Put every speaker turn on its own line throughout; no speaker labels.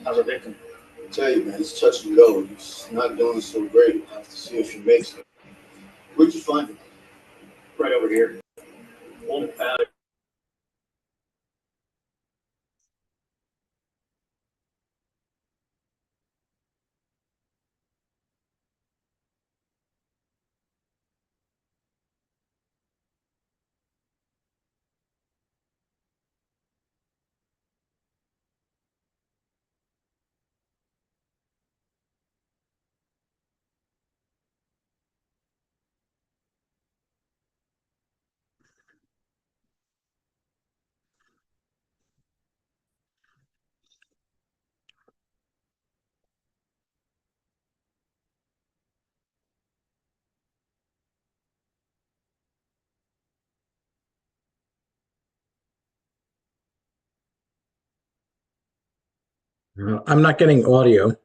How's the victim?
I tell you, man, it's touch and go. He's not doing so great. I have to see if she makes it. Where'd you find him?
Right over here. Old pal.
I'm not getting audio.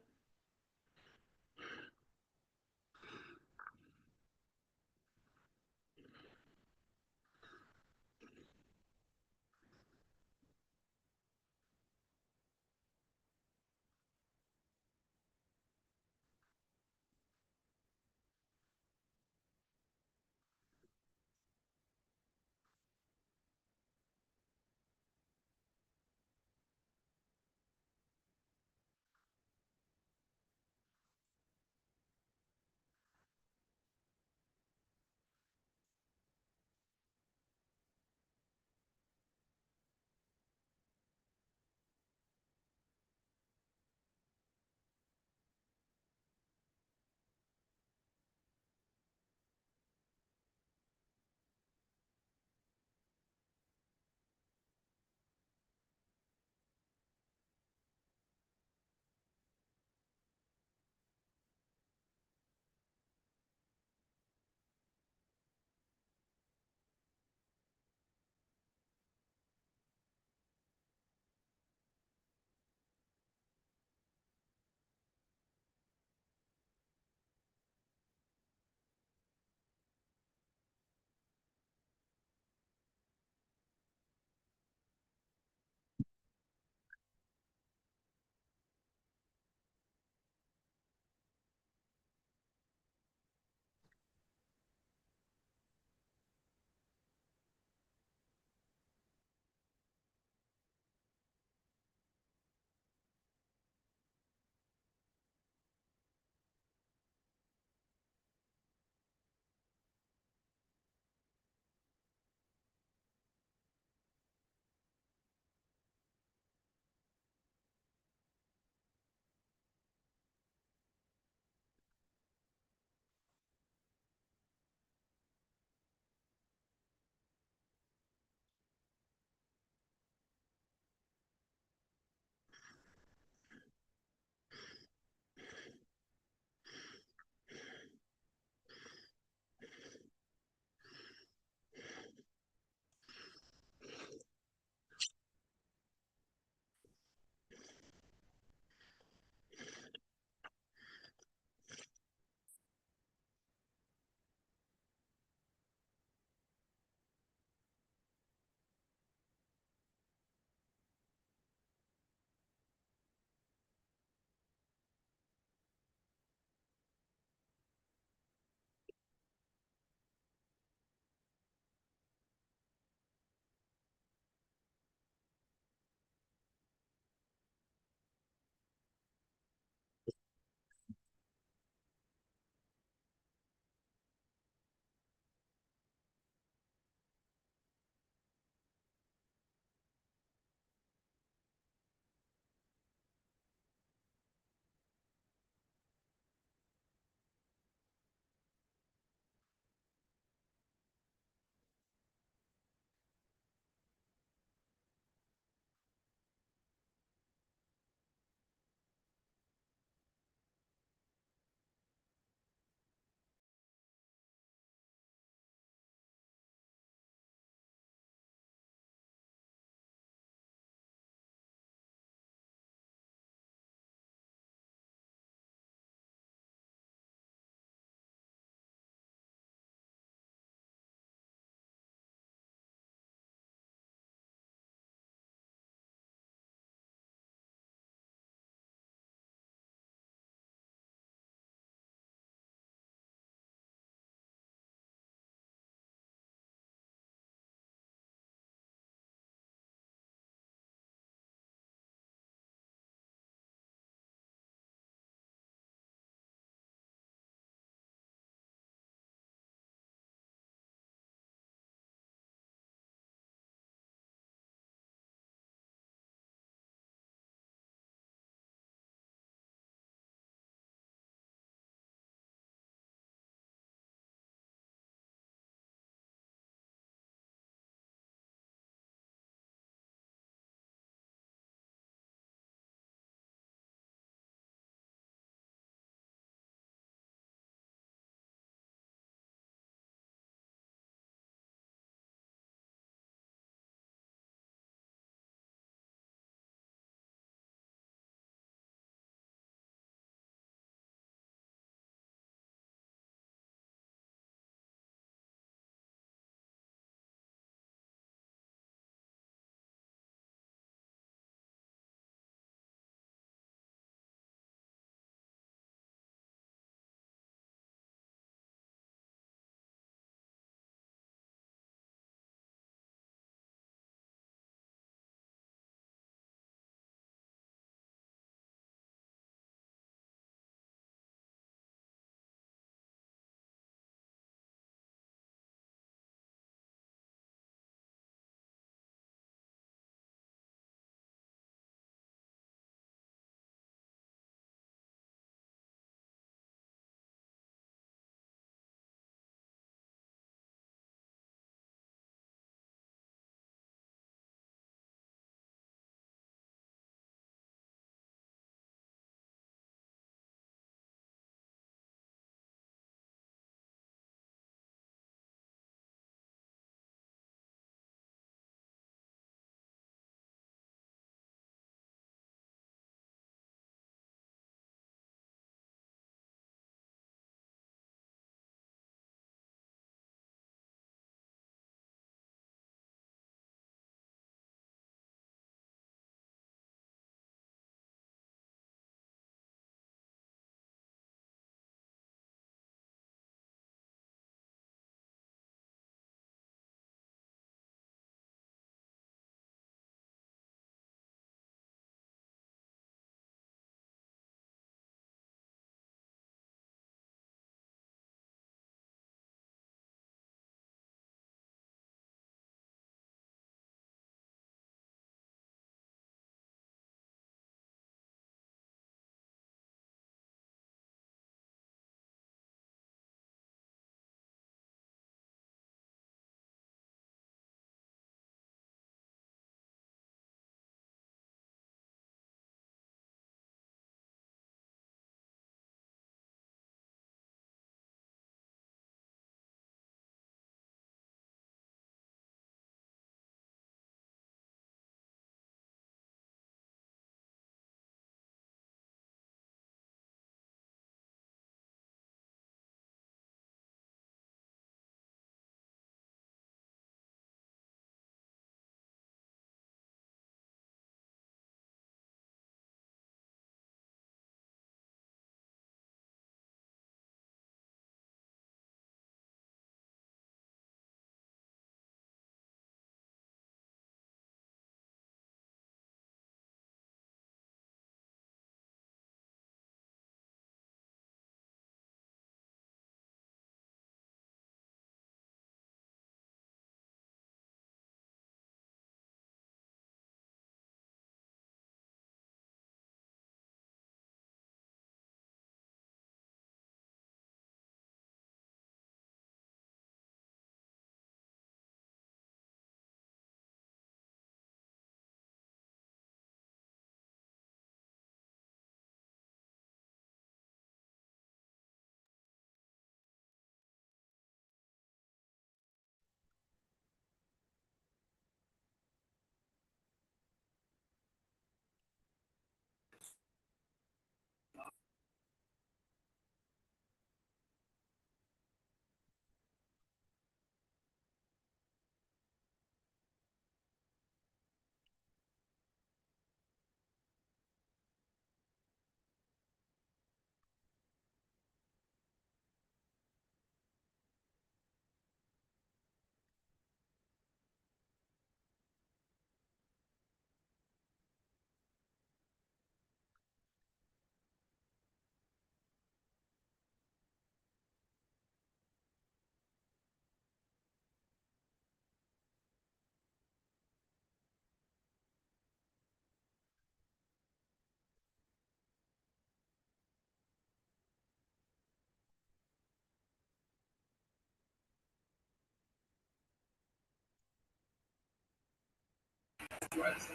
right as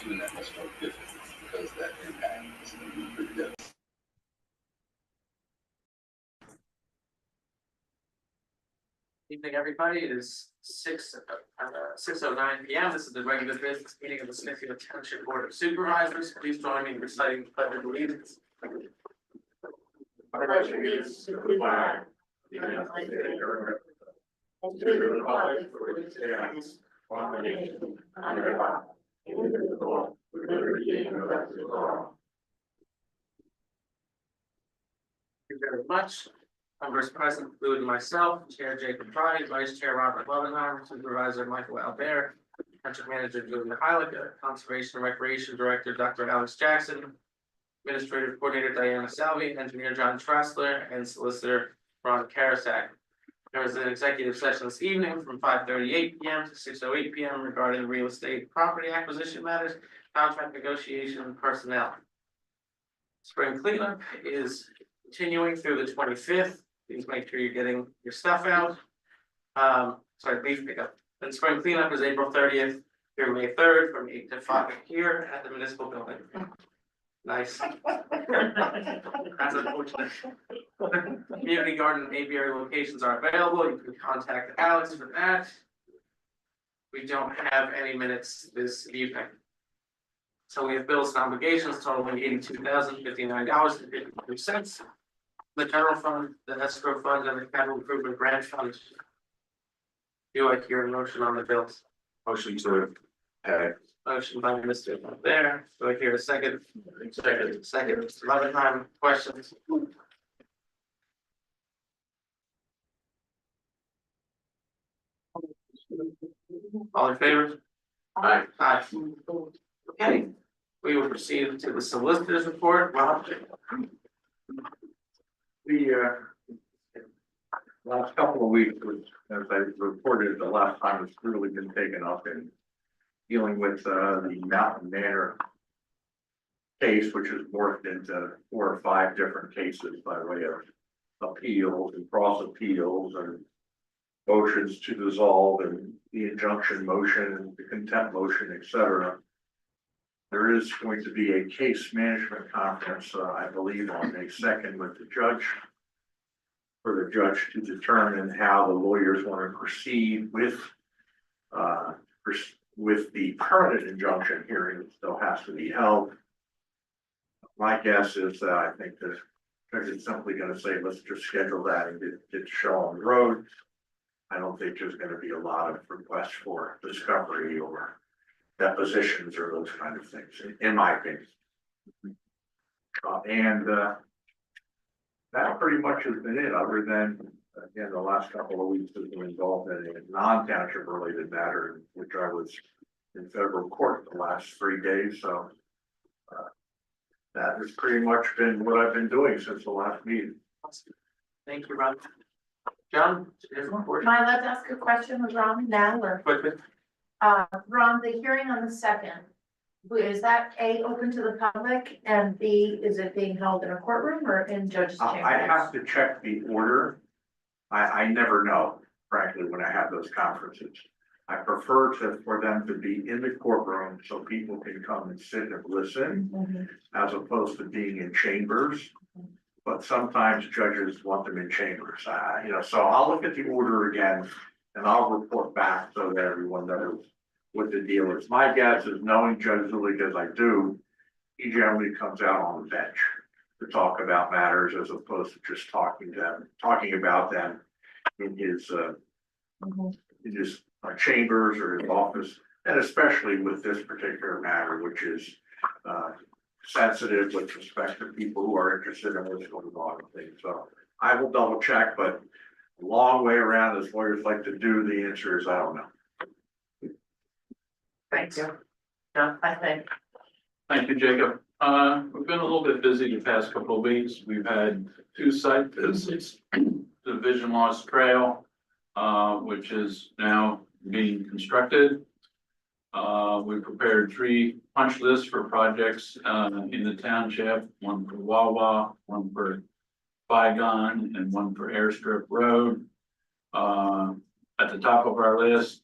even that much more difficult because that impact is going to be pretty devastating.
Evening, everybody. It is 6:09 p.m. This is the regular business meeting of the Smithfield Township Board of Supervisors. Please join me in reciting the Pledge of Allegiance.
Pledge allegiance to the flag of the United States of America, and to the republic for which it stands, one nation, under God, indivisible, with liberty and justice for all.
Thank you very much. Members present include myself, Chair Jacob Pride, Vice Chair Robert Lovenheimer, Supervisor Michael Albert, Township Manager Julia Heiliger, Conservation and Recreation Director Dr. Alex Jackson, Administrative Coordinator Diana Salvi, Engineer John Tressler, and Solicitor Ron Karasak. There is an executive session this evening from 5:38 p.m. to 6:08 p.m. regarding real estate property acquisition matters, contract negotiation, and personnel. Spring cleanup is continuing through the 25th. Please make sure you're getting your stuff out. Leaf pickup. And spring cleanup is April 30th through May 3rd from 8 to 5 here at the municipal building. Nice. That's unfortunate. Community garden and apiary locations are available. You can contact Alex for that. We don't have any minutes this evening. So we have bills and obligations totaling $82,059.52. The general fund, the escrow fund, and the capital improvement grant fund. Do I hear a motion on the bills?
Motion to pay.
Motion by Mr. There. Do I hear a second? Second, Mr. Levenheim. Questions? All in favor? Aye. Aye. Okay, we will proceed to the solicitor's report. Well,
The last couple of weeks, which, as I reported, the last time it's really been taken up in dealing with the Mountain Manor case, which has morphed into 4 or 5 different cases by way of appeals and cross appeals and motions to dissolve and the injunction motion, the contempt motion, etc. There is going to be a case management conference, I believe, on May 2nd with the judge, for the judge to determine how the lawyers want to proceed with the permanent injunction hearing that still has to be held. My guess is that I think the judge is simply going to say, let's just schedule that and get the show on the road. I don't think there's going to be a lot of requests for discovery or depositions or those kind of things, in my opinion. That pretty much has been it, other than, again, the last couple of weeks has been involved in a non-township related matter, in which I was in federal court the last 3 days. So that has pretty much been what I've been doing since the last meeting.
thank you, Ron. John, here's one for you.
Am I allowed to ask a question with Ron now or?
Quickly.
Ron, the hearing on the 2nd, is that A, open to the public, and B, is it being held in a courtroom or in judge's chambers?
I have to check the order. I never know, frankly, when I have those conferences. I prefer for them to be in the courtroom so people can come and sit and listen, as opposed to being in chambers. But sometimes judges want them in chambers, so I'll look at the order again and I'll report back so that everyone knows what the deal is. My guess is, knowing Judge Zulik as I do, he generally comes out on the bench to talk about matters as opposed to just talking about them in his chambers or his office, and especially with this particular matter, which is sensitive with respect to people who are interested in what's going on and things. So I will double check, but a long way around, as lawyers like to do, the answer is I don't know.
Thanks. John, I think.
Thank you, Jacob. We've been a little bit busy the past couple of weeks. We've had 2 site visits, the Vision Loss Trail, which is now being constructed. We prepared 3 punch lists for projects in the township, 1 for Wawa, 1 for Bygone, and 1 for Airstrip Road. At the top of our list,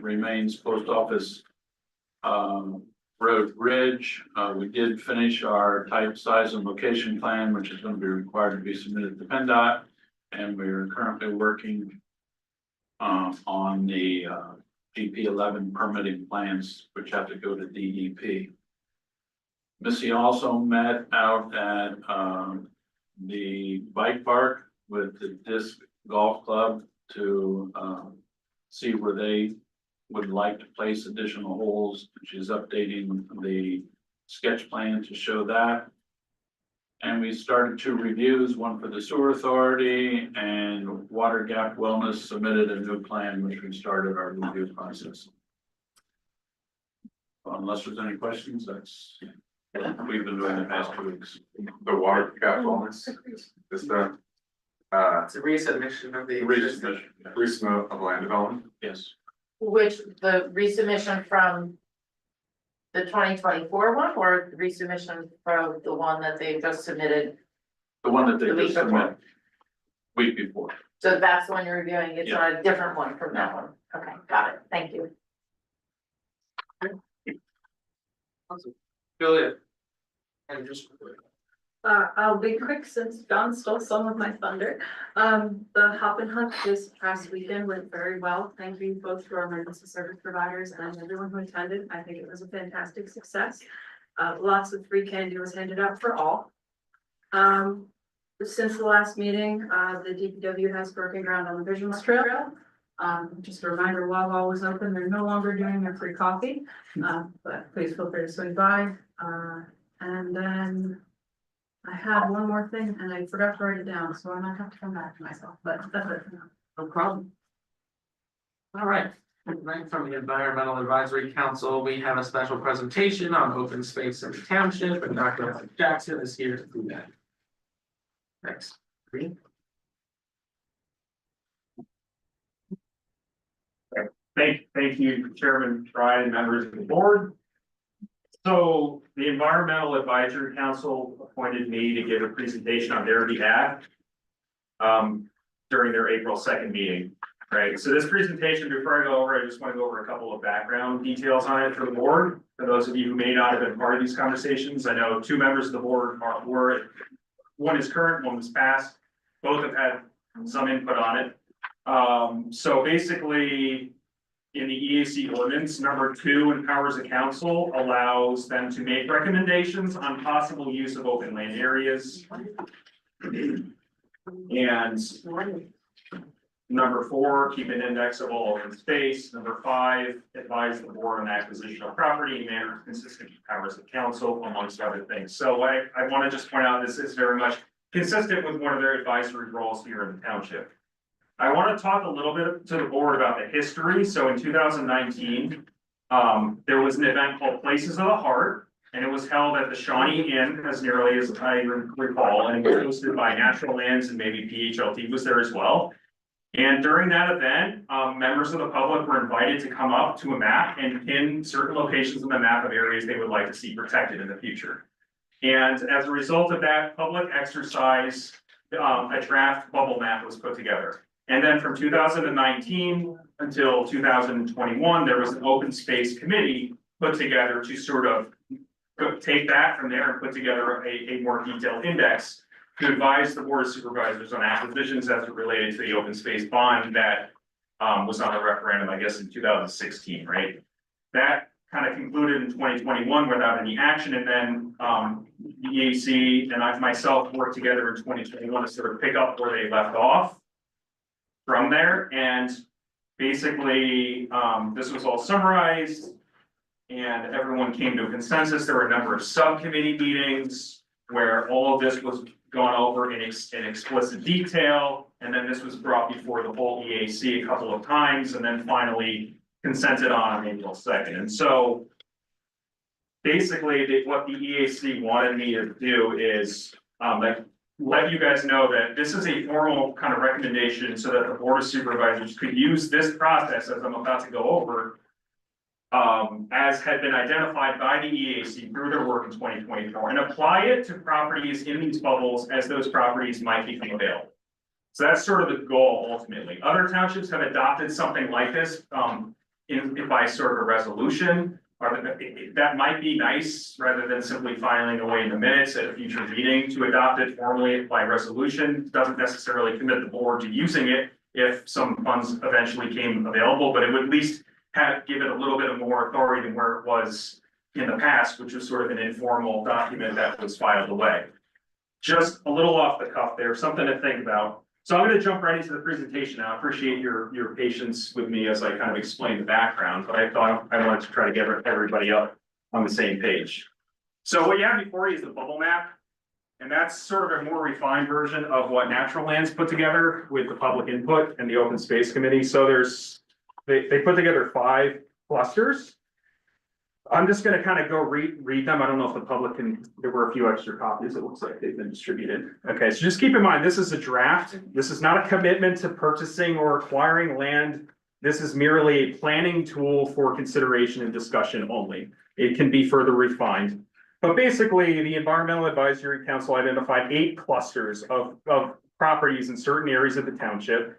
remains post office, road bridge. We did finish our type, size and location plan, which is going to be required to be submitted to PennDOT. And we're currently working on the GP11 permitting plans, which have to go to DEP. Missy also met out at the bike park with the disc golf club to see where they would like to place additional holes. She's updating the sketch plan to show that. And we started 2 reviews, one for the sewer authority, and Water Gap Wellness submitted a new plan, which we started our review process. Unless there's any questions, that's what we've been doing the past 2 weeks.
The water gap wellness, is that,
It's a resubmission of the.
resubmit of land development?
Yes,
Which the resubmission from the 2024 one or the resubmission from the one that they just submitted?
the one that they
The week
just submitted week before.
So that's the one you're reviewing, it's
Yeah.
not a different one from that one. Okay, got it, thank you.
Awesome. Julia. And just.
I'll be quick since John stole some of my thunder. The Hop and Hunt this past weekend went very well. Thank you both to our emergency service providers and everyone who attended. I think it was a fantastic success. Lots of free candy was handed out for all. Since the last meeting, the DPW has broken ground on the Vision Loss Trail. Just a reminder, while all was open, they're no longer doing their free coffee. But please feel free to swing by. And then I had one more thing and I forgot to write it down, so I might have to come back to myself, but that's it.
No problem. All right, right from the Environmental Advisory Council, we have a special presentation on open space in the township, and Dr. Jackson is here to do that. Thanks.
Thank you, Chairman Triad and members of the board. So the Environmental Advisory Council appointed me to give a presentation on their behalf during their April 2nd meeting, right? So this presentation, before I go over, I just want to go over a couple of background details on it for the board. For those of you who may not have been part of these conversations, I know 2 members of the board were, one is current, one was past. Both have had some input on it. So basically, in the EAC ordinance, number 2 empowers the council, allows them to make recommendations on possible use of open land areas. And number 4, keep an index of all open space. Number 5, advise the board on acquisition of property in manner consistent with powers of council, amongst other things. So I want to just point out this is very much consistent with one of their advisory roles here in the township. I want to talk a little bit to the board about the history. So in 2019, there was an event called Places of the Heart, and it was held at the Shawnee Inn, as nearly as I recall, and it was hosted by Natural Lands and maybe PHLT was there as well. And during that event, members of the public were invited to come up to a map and pin certain locations on the map of areas they would like to see protected in the future. And as a result of that public exercise, a draft bubble map was put together. And then from 2019 until 2021, there was an open space committee put together to sort of take that from there and put together a more detailed index to advise the board of supervisors on acquisitions as it related to the open space bond that was on the referendum, I guess, in 2016, right? That kind of concluded in 2021 without any action, and then the EAC and I myself worked together in 2021 to sort of pick up where they left off from there. And basically, this was all summarized and everyone came to a consensus. There were a number of subcommittee meetings where all of this was gone over in explicit detail. And then this was brought before the whole EAC a couple of times and then finally consented on April 2nd. And so basically what the EAC wanted me to do is let you guys know that this is a formal kind of recommendation so that the board of supervisors could use this process, as I'm about to go over, as had been identified by the EAC through their work in 2024, and apply it to properties in these bubbles as those properties might become available. So that's sort of the goal ultimately. Other townships have adopted something like this, by sort of a resolution. Or that might be nice, rather than simply filing away in the minutes at a future meeting to adopt it formally by resolution. Doesn't necessarily commit the board to using it if some funds eventually came available, but it would at least give it a little bit of more authority than where it was in the past, which was sort of an informal document that was filed away. Just a little off the cuff there, something to think about. So I'm going to jump right into the presentation now. I appreciate your patience with me as I kind of explain the background, but I thought I wanted to try to get everybody up on the same page. So what you have before you is the bubble map, and that's sort of a more refined version of what Natural Lands put together with the public input and the Open Space Committee. So they put together 5 clusters. I'm just gonna kind of go read them. I don't know if the public there were a few extra copies. It looks like they've been distributed. Okay, so just keep in mind, this is a draft. This is not a commitment to purchasing or acquiring land. This is merely a planning tool for consideration and discussion only. It can be further refined. But basically, the Environmental Advisory Council identified 8 clusters of properties in certain areas of the township.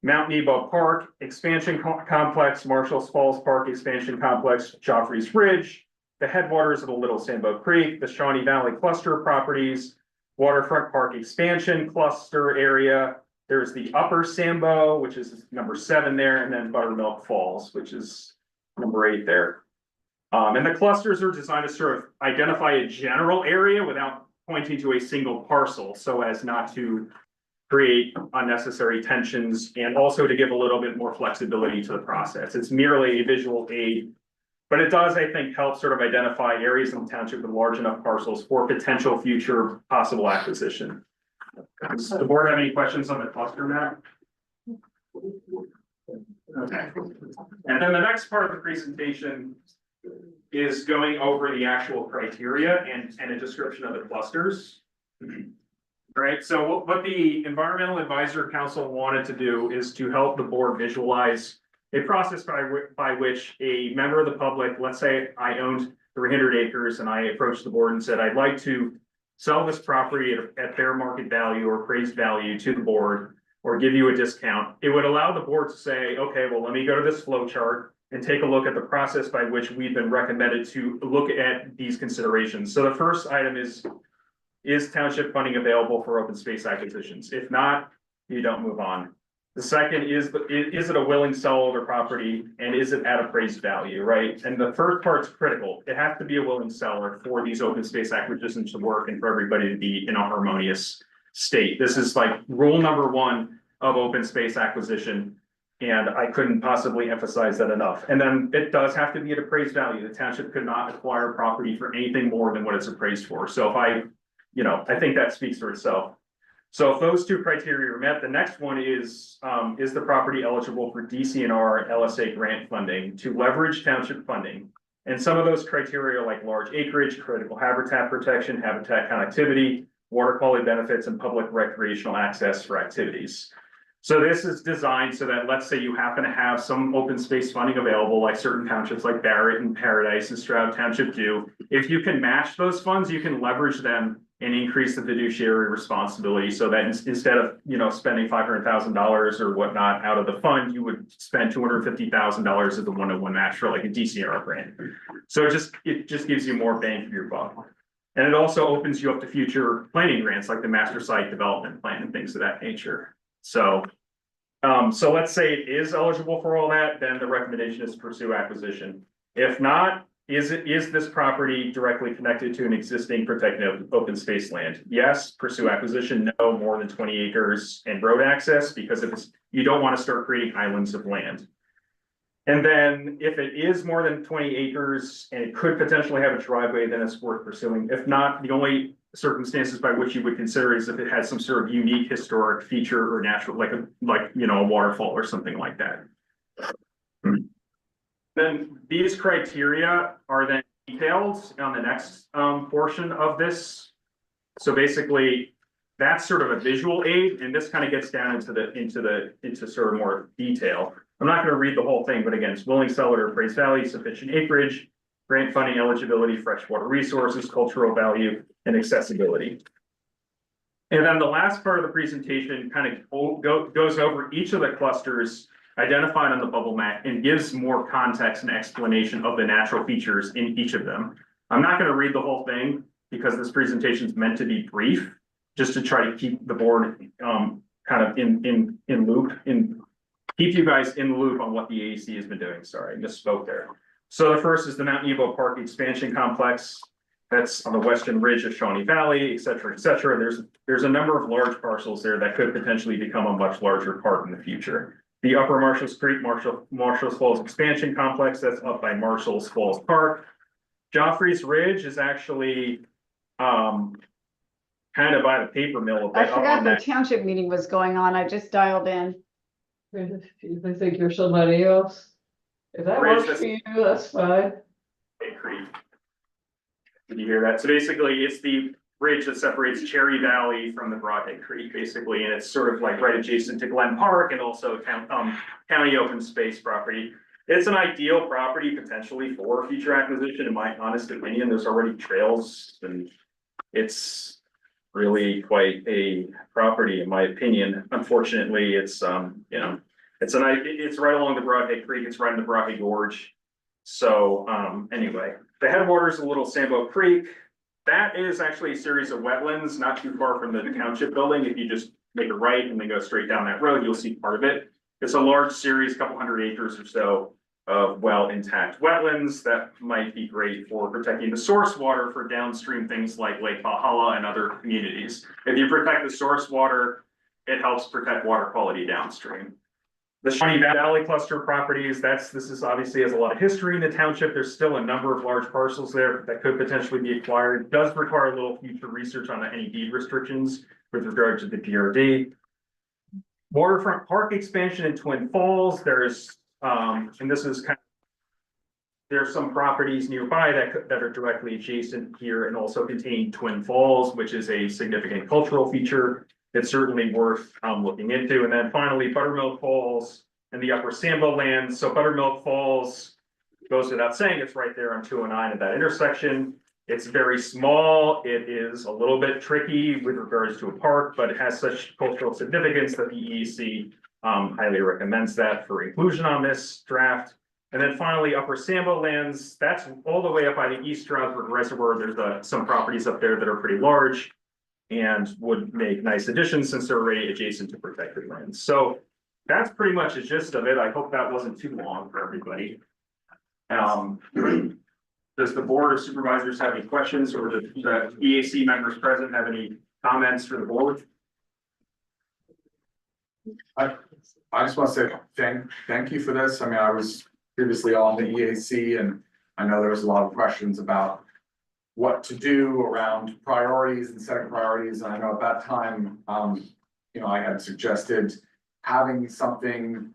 Mount Nebo Park, Expansion Complex, Marshall's Falls Park, Expansion Complex, Joffrey's Ridge, the headwaters of the Little Sambo Creek, the Shawnee Valley Cluster of properties, Waterfront Park Expansion Cluster area. There's the Upper Sambo, which is number 7 there, and then Buttermilk Falls, which is number 8 there. And the clusters are designed to sort of identify a general area without pointing to a single parcel, so as not to create unnecessary tensions, and also to give a little bit more flexibility to the process. It's merely a visual aid, but it does, I think, help sort of identify areas in the township with large enough parcels for potential future possible acquisition. Does the board have any questions on the cluster map? Okay. And then the next part of the presentation is going over the actual criteria and a description of the clusters. Right, so what the Environmental Advisory Council wanted to do is to help the board visualize a process by which a member of the public, let's say I owned 300 acres and I approached the board and said, I'd like to sell this property at fair market value or appraised value to the board, or give you a discount. It would allow the board to say, okay, well, let me go to this flow chart and take a look at the process by which we've been recommended to look at these considerations. So the first item is township funding available for open space acquisitions? If not, you don't move on. The second is it a willing seller of the property, and is it at appraised value, right? And the first part's critical. It has to be a willing seller for these open space acquisitions to work and for everybody to be in a harmonious state. This is like rule number 1 of open space acquisition. And I couldn't possibly emphasize that enough. And then it does have to be at appraised value. The township could not acquire property for anything more than what it's appraised for. So if I think that speaks for itself. So if those 2 criteria are met, the next one is the property eligible for DCNR LSA grant funding to leverage township funding? And some of those criteria are like large acreage, critical habitat protection, habitat connectivity, water quality benefits, and public recreational access for activities. So this is designed so that, let's say you happen to have some open space funding available, like certain townships like Barrett and Paradise and Stroud Township do. If you can match those funds, you can leverage them and increase the fiduciary responsibility, so that instead of spending $500,000 or whatnot out of the fund, you would spend $250,000 as the 101 match for like a DCNR grant. So it just gives you more bang for your buck. And it also opens you up to future planning grants like the master site development plan and things of that nature. So let's say it is eligible for all that, then the recommendation is to pursue acquisition. If not, is this property directly connected to an existing protected open space land? Yes, pursue acquisition. No, more than 20 acres and road access, because you don't want to start creating islands of land. And then if it is more than 20 acres and it could potentially have a driveway, then it's worth pursuing. If not, the only circumstances by which you would consider is if it has some sort of unique historic feature or natural, like a waterfall or something like that. Then these criteria are then detailed on the next portion of this. So basically, that's sort of a visual aid, and this kind of gets down into sort of more detail. I'm not going to read the whole thing, but again, it's willing seller to appraised value, sufficient acreage, grant funding eligibility, freshwater resources, cultural value, and accessibility. And then the last part of the presentation kind of goes over each of the clusters identified on the bubble map and gives more context and explanation of the natural features in each of them. I'm not going to read the whole thing because this presentation is meant to be brief, just to try to keep the board kind of in loop, keep you guys in the loop on what the AEC has been doing. Sorry, I misspoke there. So the first is the Mount Nebo Park Expansion Complex. That's on the western ridge of Shawnee Valley, et cetera, et cetera. There's a number of large parcels there that could potentially become a much larger park in the future. The Upper Marshalls Creek, Marshalls Falls Expansion Complex, that's up by Marshalls Falls Park. Joffrey's Ridge is actually kind of by the paper mill.
I forgot the township meeting was going on. I just dialed in.
If they think you're somebody else, if that
Ridge,
works for you, that's fine.
Creek. Did you hear that? So basically, it's the ridge that separates Cherry Valley from the Broadhead Creek, basically, and it's sort of like right adjacent to Glen Park and also county open space property. It's an ideal property potentially for future acquisition, in my honest opinion. There's already trails and it's really quite a property, in my opinion. Unfortunately, it's you know, it's right along the Broadhead Creek. It's right in the Broadhead Gorge. So anyway, the headwaters of Little Sambo Creek. That is actually a series of wetlands, not too far from the township building. If you just make a right and then go straight down that road, you'll see part of it. It's a large series, couple hundred acres or so of well intact wetlands that might be great for protecting the source water for downstream things like Lake Valhalla and other communities. If you protect the source water, it helps protect water quality downstream. The Shawnee Valley cluster properties, this is obviously has a lot of history in the township. There's still a number of large parcels there that could potentially be acquired. It does require a little future research on any deed restrictions with regard to the PRD. Waterfront Park expansion in Twin Falls. There's, and this is kind of, there's some properties nearby that are directly adjacent here and also contain Twin Falls, which is a significant cultural feature. It's certainly worth looking into. And then finally, Buttermilk Falls and the Upper Sambo lands. So Buttermilk Falls goes without saying, it's right there on 209 at that intersection. It's very small. It is a little bit tricky with regards to a park, but it has such cultural significance that the EEC highly recommends that for inclusion on this draft. And then finally, Upper Sambo lands, that's all the way up by the East Stroudsburg Reservoir. There's some properties up there that are pretty large and would make nice additions since they're already adjacent to protected lands. So that's pretty much the gist of it. I hope that wasn't too long for everybody. Does the board of supervisors have any questions, or the EAC members present have any comments for the board?
I just want to say thank you for this. I mean, I was previously on the EAC and I know there was a lot of questions about what to do around priorities and setting priorities. And I know at that time, you know, I had suggested having something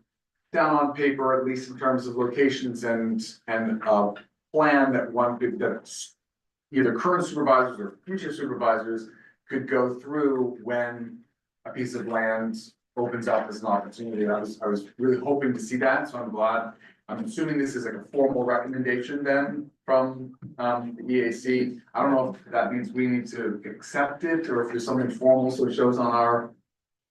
down on paper, at least in terms of locations and plan that one could, that either current supervisors or future supervisors could go through when a piece of land opens up as an opportunity. I was really hoping to see that, so I'm glad. I'm assuming this is like a formal recommendation then from the EAC. I don't know if that means we need to accept it or if there's something formal so it shows on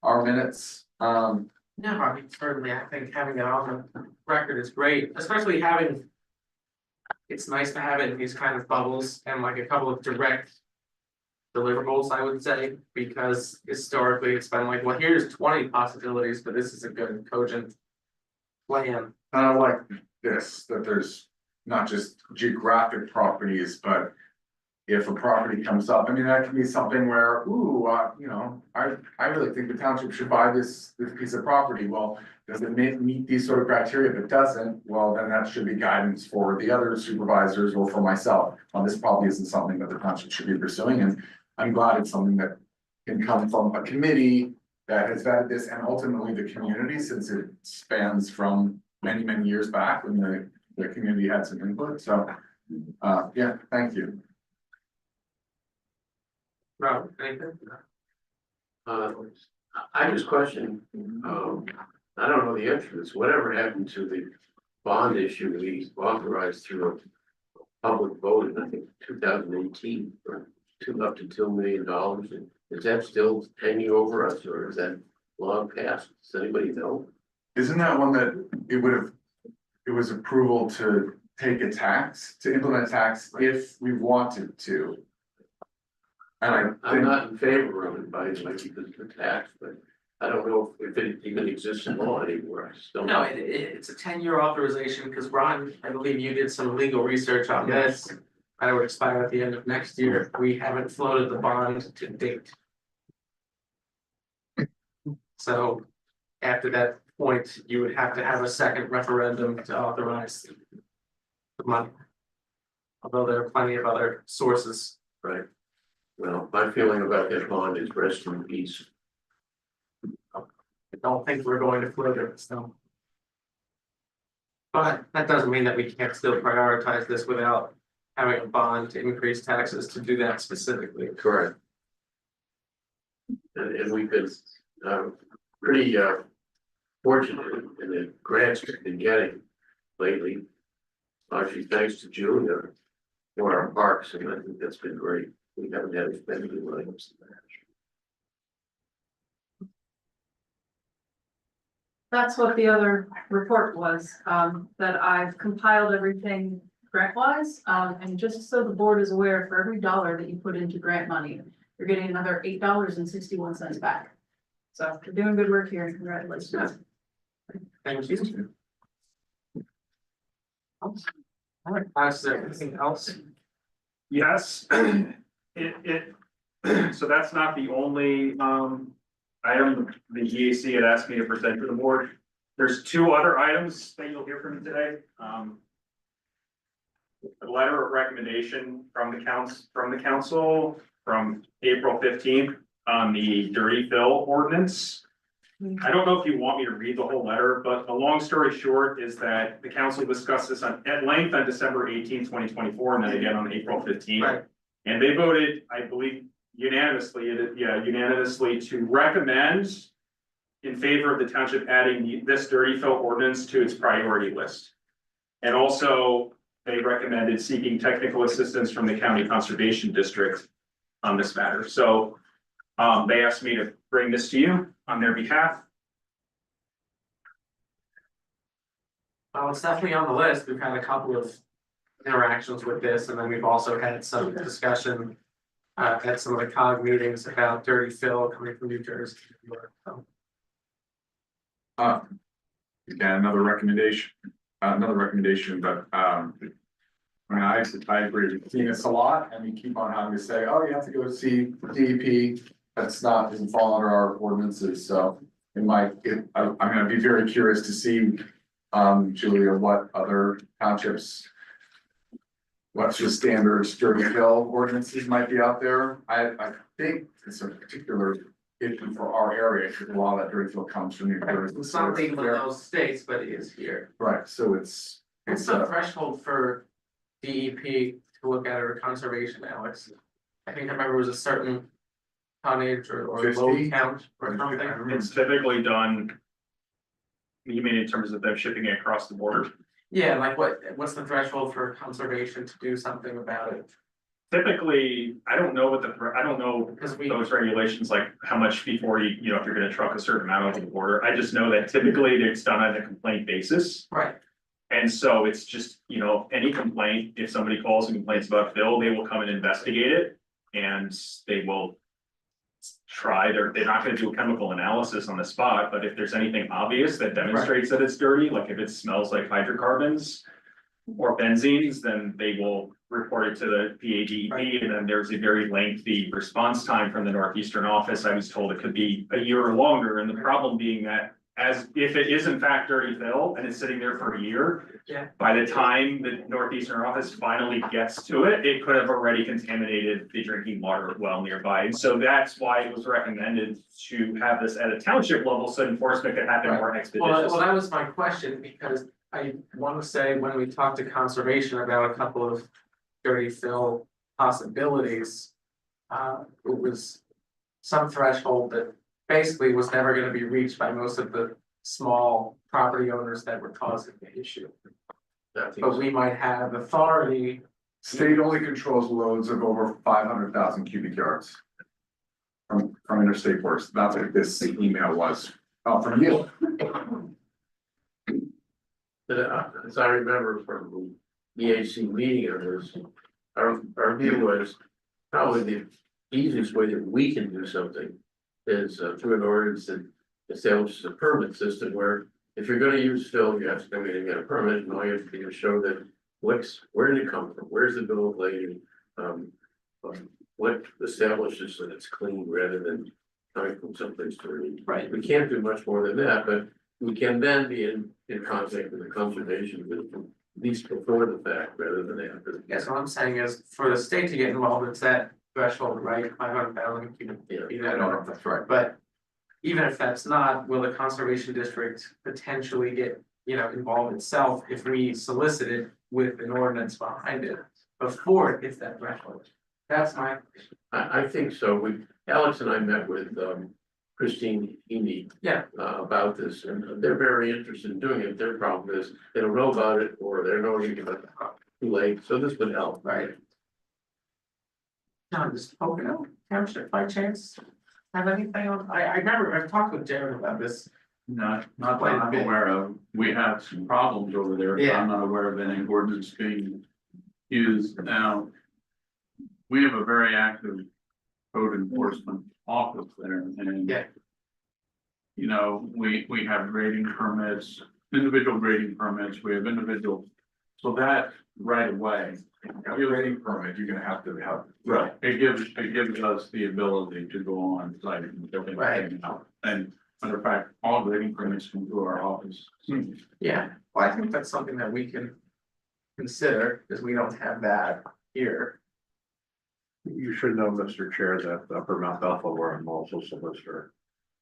our minutes.
No, I mean, certainly, I think having it on the record is great, especially having. It's nice to have it in these kind of bubbles and like a couple of direct deliverables, I would say, because historically it's been like, well, here's 20 possibilities, but this is a good cogent plan.
And I like this, that there's not just geographic properties, but if a property comes up, I mean, that can be something where, ooh, you know, I really think the township should buy this piece of property. Well, does it meet these sort of criteria? If it doesn't, well, then that should be guidance for the other supervisors or for myself. Well, this probably isn't something that the township should be pursuing, and I'm glad it's something that can come from a committee that has vetted this and ultimately the community, since it spans from many, many years back when the community had some input. So, yeah, thank you.
Robert, anything?
I just question, I don't know the answer to this, whatever happened to the bond issue we authorized through a public vote in, I think, 2018, for up to $2 million in Is that still hanging over us or is that long past? Does anybody know?
Isn't that one that it was approval to take a tax, to implement tax if we wanted to? And I
I'm
think,
not in favor of it by the way, because of the tax, but I don't know if it even exists in law anymore. I just don't
No,
know.
it's a 10-year authorization, because Ron, I believe you did some legal research on this. And it would expire at the end of next year. We haven't floated the bond to date. So after that point, you would have to have a second referendum to authorize the money. Although there are plenty of other sources.
Right. Well, my feeling about that bond is rest in peace.
I don't think we're going to float it, so. But that doesn't mean that we can't still prioritize this without having a bond to increase taxes to do that specifically.
Correct. And we've been pretty fortunate in the grants we've been getting lately. Actually, thanks to Julia for our parks, and I think that's been great. We haven't had to spend any money.
That's what the other report was, that I've compiled everything grant wise, and just so the board is aware, for every dollar that you put into grant money, you're getting another $8.61 back. So you're doing good work here, and congratulations.
Thank you. All right, is there anything else?
Yes, so that's not the only, item the EAC had asked me to present to the board. There's two other items that you'll hear from me today. A letter of recommendation from the council from April 15th on the dirty fill ordinance. I don't know if you want me to read the whole letter, but the long story short is that the council discussed this at length on December 18, 2024, and then again on April 15th.
Right.
And they voted, I believe, unanimously to recommend in favor of the township adding this dirty fill ordinance to its priority list. And also, they recommended seeking technical assistance from the county conservation district on this matter. So they asked me to bring this to you on their behalf.
Well, it's definitely on the list. We've had a couple of interactions with this, and then we've also had some discussion at some of the COG meetings about dirty fill coming from New Jersey. New York, so.
again, another recommendation, but, I mean, I agree, we've seen this a lot, and we keep on having to say, oh, you have to go see DEP. That's not, doesn't fall under our ordinances, so it might, I'm gonna be very curious to see, Julia, what other townships, what's the standards dirty fill ordinances might be out there. I think it's a particular issue for our area, because a lot of that dirty fill comes from New Jersey.
It's not legal in those states, but it is here.
Right, so it's.
What's the threshold for DEP to look at or conservation, Alex? I think I remember it was a certain tonnage or low
50?
count or something.
It's typically done. You mean in terms of them shipping it across the border?
Yeah, like what's the threshold for conservation to do something about it?
Typically, I don't know I don't know
Because we,
those regulations, like how much before you know, if you're gonna truck a certain amount over the border. I just know that typically it's done on a complaint basis.
right,
And so it's just, you know, any complaint, if somebody calls and complains about fill, they will come and investigate it. And they will try, they're not gonna do a chemical analysis on the spot, but if there's anything obvious that demonstrates that it's dirty, like if it smells like hydrocarbons or benzenes, then they will report it to the PADEP, and then there's a very lengthy response time from the Northeastern office. I was told it could be a year or longer, and the problem being that as if it is in fact dirty fill and it's sitting there for a year.
Yeah.
By the time the Northeastern office finally gets to it, it could have already contaminated the drinking water well nearby. And so that's why it was recommended to have this at a township level, so enforcement could happen more
well,
expeditiously.
that was my question, because I want to say when we talked to conservation about a couple of dirty fill possibilities. It was some threshold that basically was never gonna be reached by most of the small property owners that were causing the issue. But we might have authority.
State only controls loads of over 500,000 cubic yards. from Interstate Works, that's what this email was, from you.
But as I remember from the EAC meeting on this, our view was probably the easiest way that we can do something is through an ordinance that establishes a permit system where if you're gonna use fill, you have to come in and get a permit, and all you have to do is show that where did it come from, where's the bill of lading? What establishes that it's clean rather than coming from someplace dirty.
Right.
We can't do much more than that, but we can then be in contact with the conservation group, at least before the fact rather than after.
Yes, what I'm saying is for the state to get involved, it's that threshold, right? 500,000 cubic feet.
I don't know if that's right.
But even if that's not, will the conservation district potentially get, involved itself if we solicit it with an ordinance behind it before it hits that threshold? That's my.
I think so. Alex and I met with Christine Heaney.
Yeah.
About this, and they're very interested in doing it. Their problem is they don't know about it, or they're not even too late, so this would help.
Right. John, does Pocono Township by chance have anything on, I remember, I've talked with Jared about this.
Not that I'm aware of. We have some problems over there, but
Yeah.
I'm not aware of any ordinance being used now. We have a very active code enforcement office there and.
Yeah.
We have grading permits, individual grading permits, we have individual, so that right away.
Your rating permit, you're gonna have to have.
Right. It gives us the ability to go on site and build everything out. And matter of fact, all grading permits come through our office.
Yeah, well, I think that's something that we can consider, because we don't have that here.
You should know, Mr. Chair, that Upper Mount Bethel, where I'm also solicitor,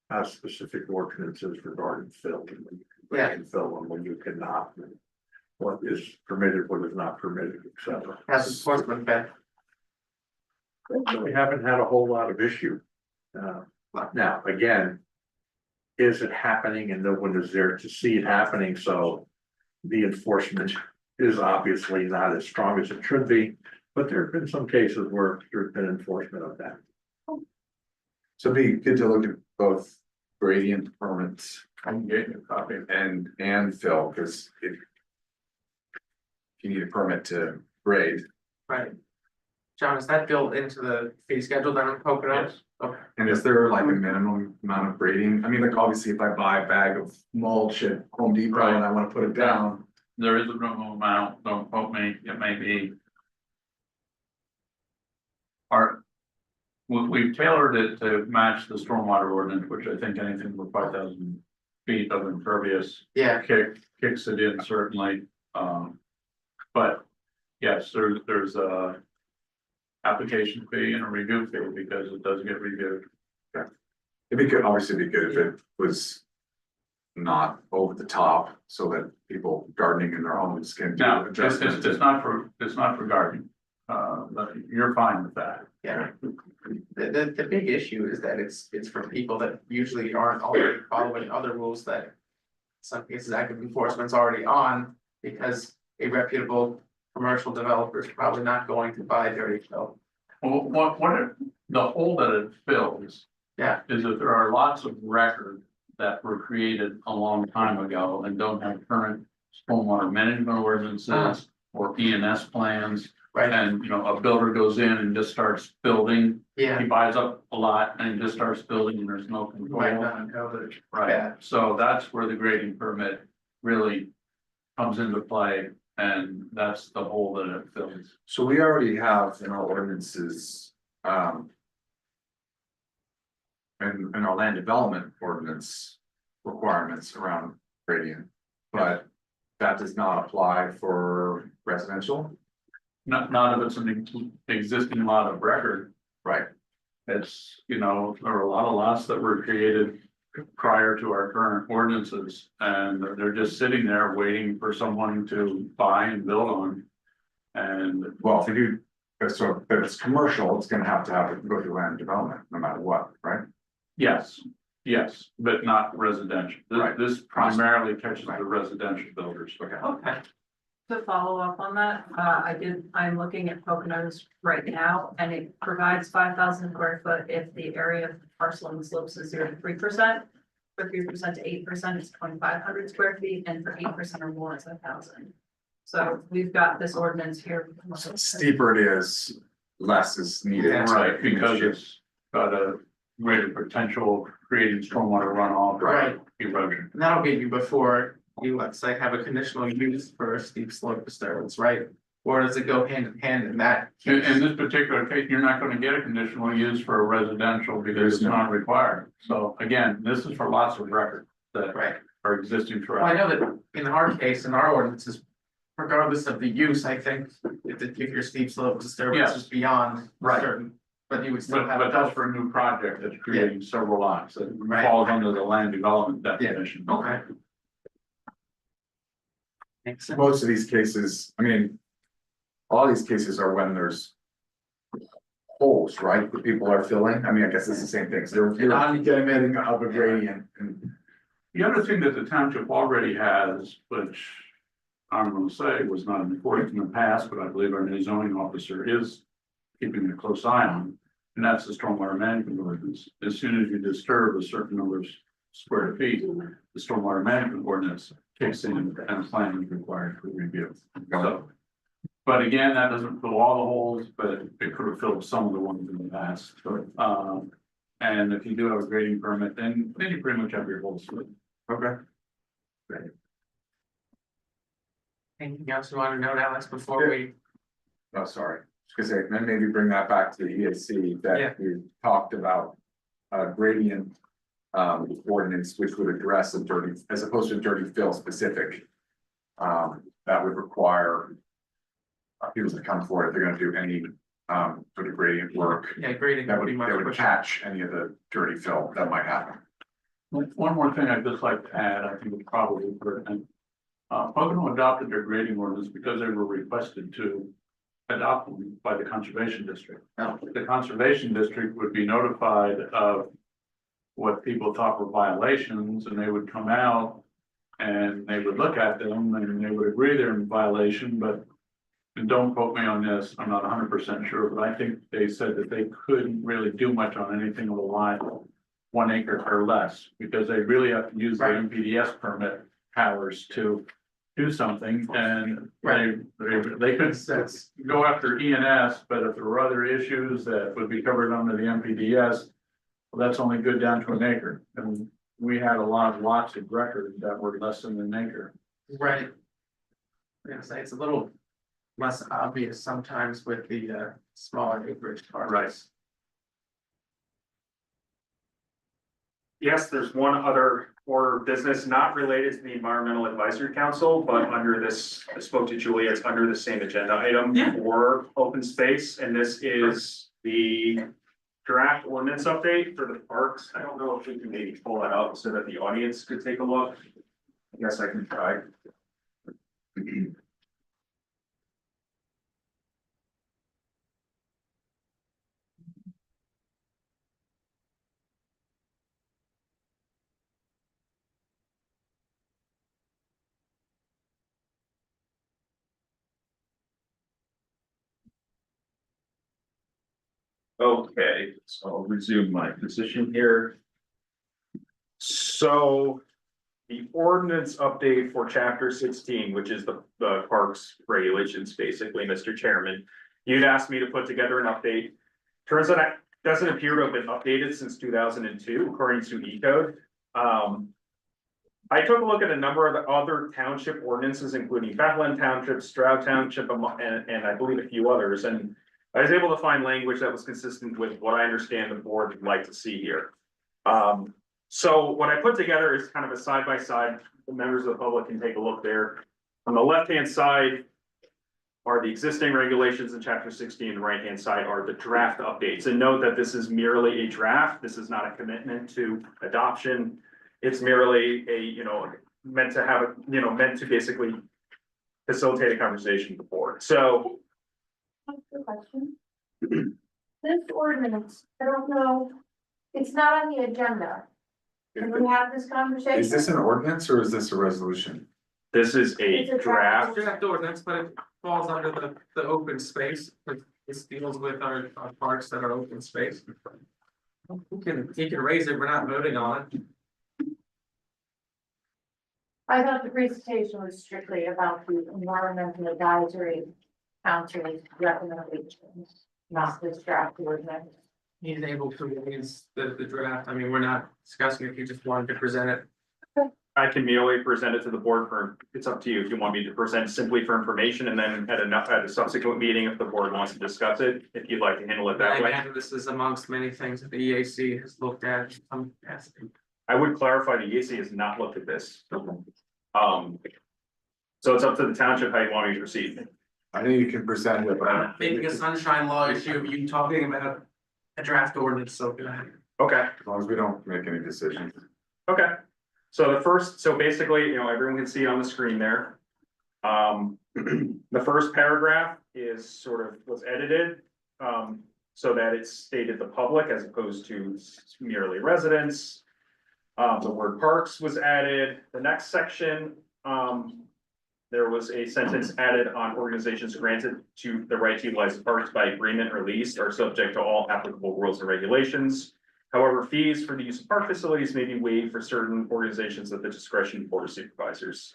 has specific ordinances regarding fill. And when you can bring in fill and when you cannot, and what is permitted, what is not permitted, etc.
Has enforcement been?
We haven't had a whole lot of issue. Now, again, is it happening and no one is there to see it happening, so the enforcement is obviously not as strong as it should be, but there have been some cases where there's been enforcement of that.
So it'd be good to look at both gradient permits
I can get you a copy.
and fill, because if you need a permit to grade,
Right. John, is that built into the fee schedule down in Pocono?
Yes.
Okay.
and is there like a minimum amount of grading? I mean, like obviously if I buy a bag of mulch at Home Depot and I wanna put it down.
There is a minimum amount, don't quote me, it may be. We've tailored it to match the stormwater ordinance, which I think anything over 5,000 feet of impervious
Yeah,
kicks it in certainly. But yes, there's a application fee and a review fee because it does get reviewed.
It'd be good, obviously it'd be good if it was not over the top, so that people gardening in their homes can do
Now,
adjustments.
it's not for gardening. But you're fine with that.
yeah. The big issue is that it's for people that usually aren't already following other rules that. In some cases, active enforcement's already on, because a reputable commercial developer is probably not going to buy dirty fill.
Well, the hole that it fills.
Yeah.
Is that there are lots of records that were created a long time ago and don't have current stormwater management ordinances or ENS plans.
Right.
And, a builder goes in and just starts building.
Yeah.
He buys up a lot and just starts building and there's no control.
Might not uncover it.
Right,
Yeah.
so that's where the grading permit really comes into play, and that's the hole that it fills.
So we already have in our ordinances, and in our land development ordinance requirements around gradient, but that does not apply for residential.
Not if it's an existing lot of record.
Right.
It's, there are a lot of lots that were created prior to our current ordinances, and they're just sitting there waiting for someone to buy and build on. And
Well, if you do, so if it's commercial, it's gonna have to go through land development, no matter what, right?
yes, but not residential.
Right.
This primarily catches the residential builders.
Okay.
Okay.
To follow up on that, I'm looking at Poconos right now, and it provides 5,000 square foot if the area of the parcel and slopes is 0 to 3%. For 3% to 8%, it's 2,500 square feet, and for 8% or more, it's 1,000. So we've got this ordinance here.
Steeper it is, less is needed.
Right, because it's got a greater potential of creating stormwater runoff.
Right.
Erosion.
And that'll get you before you, let's say, have a conditional use for a steep slope disturbance, right? Or does it go hand in hand in that?
In this particular case, you're not gonna get a conditional use for a residential because it's not required. So again, this is for lots of record that
Right.
are existing
Well, I
throughout.
know that in our case, in our ordinances, regardless of the use, I think if your steep slope disturbance
Yes.
is beyond
Right.
certain, but you would still
But,
have.
but that's for a new project that's creating several lots that
Right.
falls under the land development definition.
Okay. Makes sense.
Most of these cases, I mean, all these cases are when there's holes, right, that people are filling. I mean, I guess it's the same thing. So you're getting of a gradient and.
The other thing that the township already has, which I'm gonna say was not enforced in the past, but I believe our new zoning officer is keeping a close eye on, and that's the stormwater management ordinance. As soon as you disturb a certain number of square feet, the stormwater management ordinance kicks in and a plan is required for review. So, but again, that doesn't fill all the holes, but it could have filled some of the ones in the past. And if you do have a grading permit, then you pretty much have your holes filled.
Okay.
Anything else you want to note, Alex, before we?
Oh, sorry. Just gonna say, then maybe bring that back to the EAC
Yeah.
that we talked about. Gradient ordinance, which would address a dirty, as opposed to dirty fill specific. That would require. People to come forward if they're gonna do any sort of gradient work.
Yeah, grading.
That would,
pretty much
that would
push-
catch any of the dirty fill that might happen.
One more thing I'd just like to add, I think it's probably pertinent. Pocono adopted their grading ordinance because they were requested to adopt them by the conservation district.
Oh.
The conservation district would be notified of what people thought were violations, and they would come out and they would look at them and they would agree they're in violation, but and don't quote me on this, I'm not 100% sure, but I think they said that they couldn't really do much on anything of the line 1 acre or less, because they really have to use their MPDS permit powers to do something, and they could go after ENS, but if there were other issues that would be covered under the MPDS, well, that's only good down to 1 acre, and we had a lot of lots of record that were less than 1 acre.
Right. I'm gonna say it's a little less obvious sometimes with the smaller acreage parcels.
Right.
Yes, there's one other order of business not related to the Environmental Advisory Council, but under this, I spoke to Julia, it's under the same agenda item for open space, and this is the draft ordinance update for the parks. I don't know if we can maybe pull that up so that the audience could take a look. I guess I can try. Okay, so I'll resume my position here. So the ordinance update for chapter 16, which is the parks regulations, basically, Mr. Chairman. You'd asked me to put together an update. Turns out it doesn't appear to have been updated since 2002, according to E-code. I took a look at a number of the other township ordinances, including Bethlehem Township, Stroud Township, and I believe a few others, and I was able to find language that was consistent with what I understand the board would like to see here. So what I put together is kind of a side by side. The members of the public can take a look there. On the left-hand side are the existing regulations in chapter 16. The right-hand side are the draft updates. And note that this is merely a draft. This is not a commitment to adoption. It's merely a, meant to have a, meant to basically facilitate a conversation with the board. So.
Question. This ordinance, I don't know, it's not on the agenda. Can we have this conversation?
Is this an ordinance or is this a resolution?
This is
It's
a
a
draft.
Draft ordinance, but it falls under the open space, this deals with our parks that are open space. He can raise it, we're not voting on it.
I thought the presentation was strictly about the environmental advisory council's recommendations, not this draft ordinance.
He's able to raise the draft, I mean, we're not discussing it, he just wanted to present it.
I can merely present it to the board for, it's up to you if you want me to present simply for information and then at a subsequent meeting, if the board wants to discuss it, if you'd like to handle it that
I
way.
imagine this is amongst many things that the EAC has looked at in some capacity.
I would clarify, the EAC has not looked at this. So it's up to the township how you want me to proceed.
I know you can present it, but I don't.
Making a sunshine law issue of you talking about a draft ordinance, so go ahead.
Okay.
As long as we don't make any decisions.
Okay, so basically, you know, everyone can see it on the screen there. The first paragraph is sort of was edited, so that it's stated the public as opposed to merely residents. The word parks was added. The next section, there was a sentence added on organizations granted to the right to utilize the parks by agreement or lease are subject to all applicable rules and regulations. However, fees for the use of park facilities may be waived for certain organizations at the discretion of board of supervisors.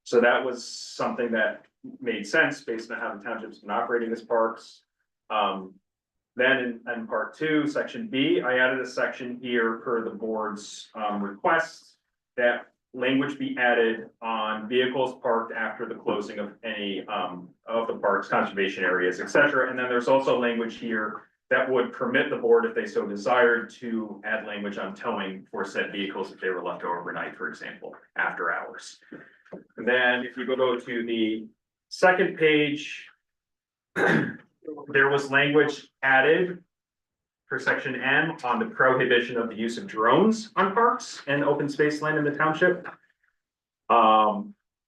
So that was something that made sense based on how the township's been operating as parks. Then in part 2, section B, I added a section here per the board's request that language be added on vehicles parked after the closing of any of the park's conservation areas, etc. And then there's also language here that would permit the board, if they so desired, to add language on towing for said vehicles if they were left overnight, for example, after hours. And then if you go to the second page, there was language added for section M on the prohibition of the use of drones on parks and open space land in the township.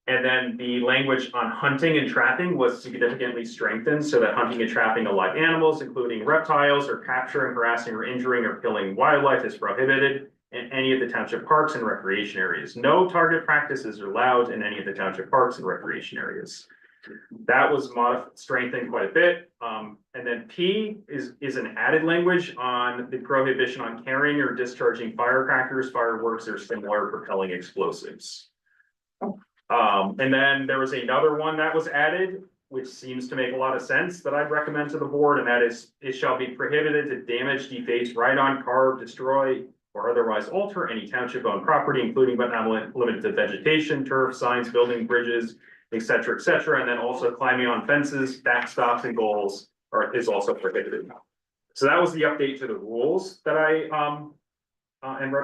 And then the language on hunting and trapping was significantly strengthened so that hunting and trapping of live animals, including reptiles, or capturing, harassing, or injuring or killing wildlife is prohibited in any of the township parks and recreation areas. No target practices are allowed in any of the township parks and recreation areas. That was strengthened quite a bit. And then P is an added language on the prohibition on carrying or discharging firecrackers, fireworks, or similar propelling explosives. And then there was another one that was added, which seems to make a lot of sense that I'd recommend to the board, and that is, it shall be prohibited to damage, deface, ride on, carve, destroy, or otherwise alter any township-owned property, including but not limited to vegetation, turf, signs, building, bridges, etc., etc. And then also climbing on fences, backstops, and goals is also prohibited. So that was the update to the rules that I am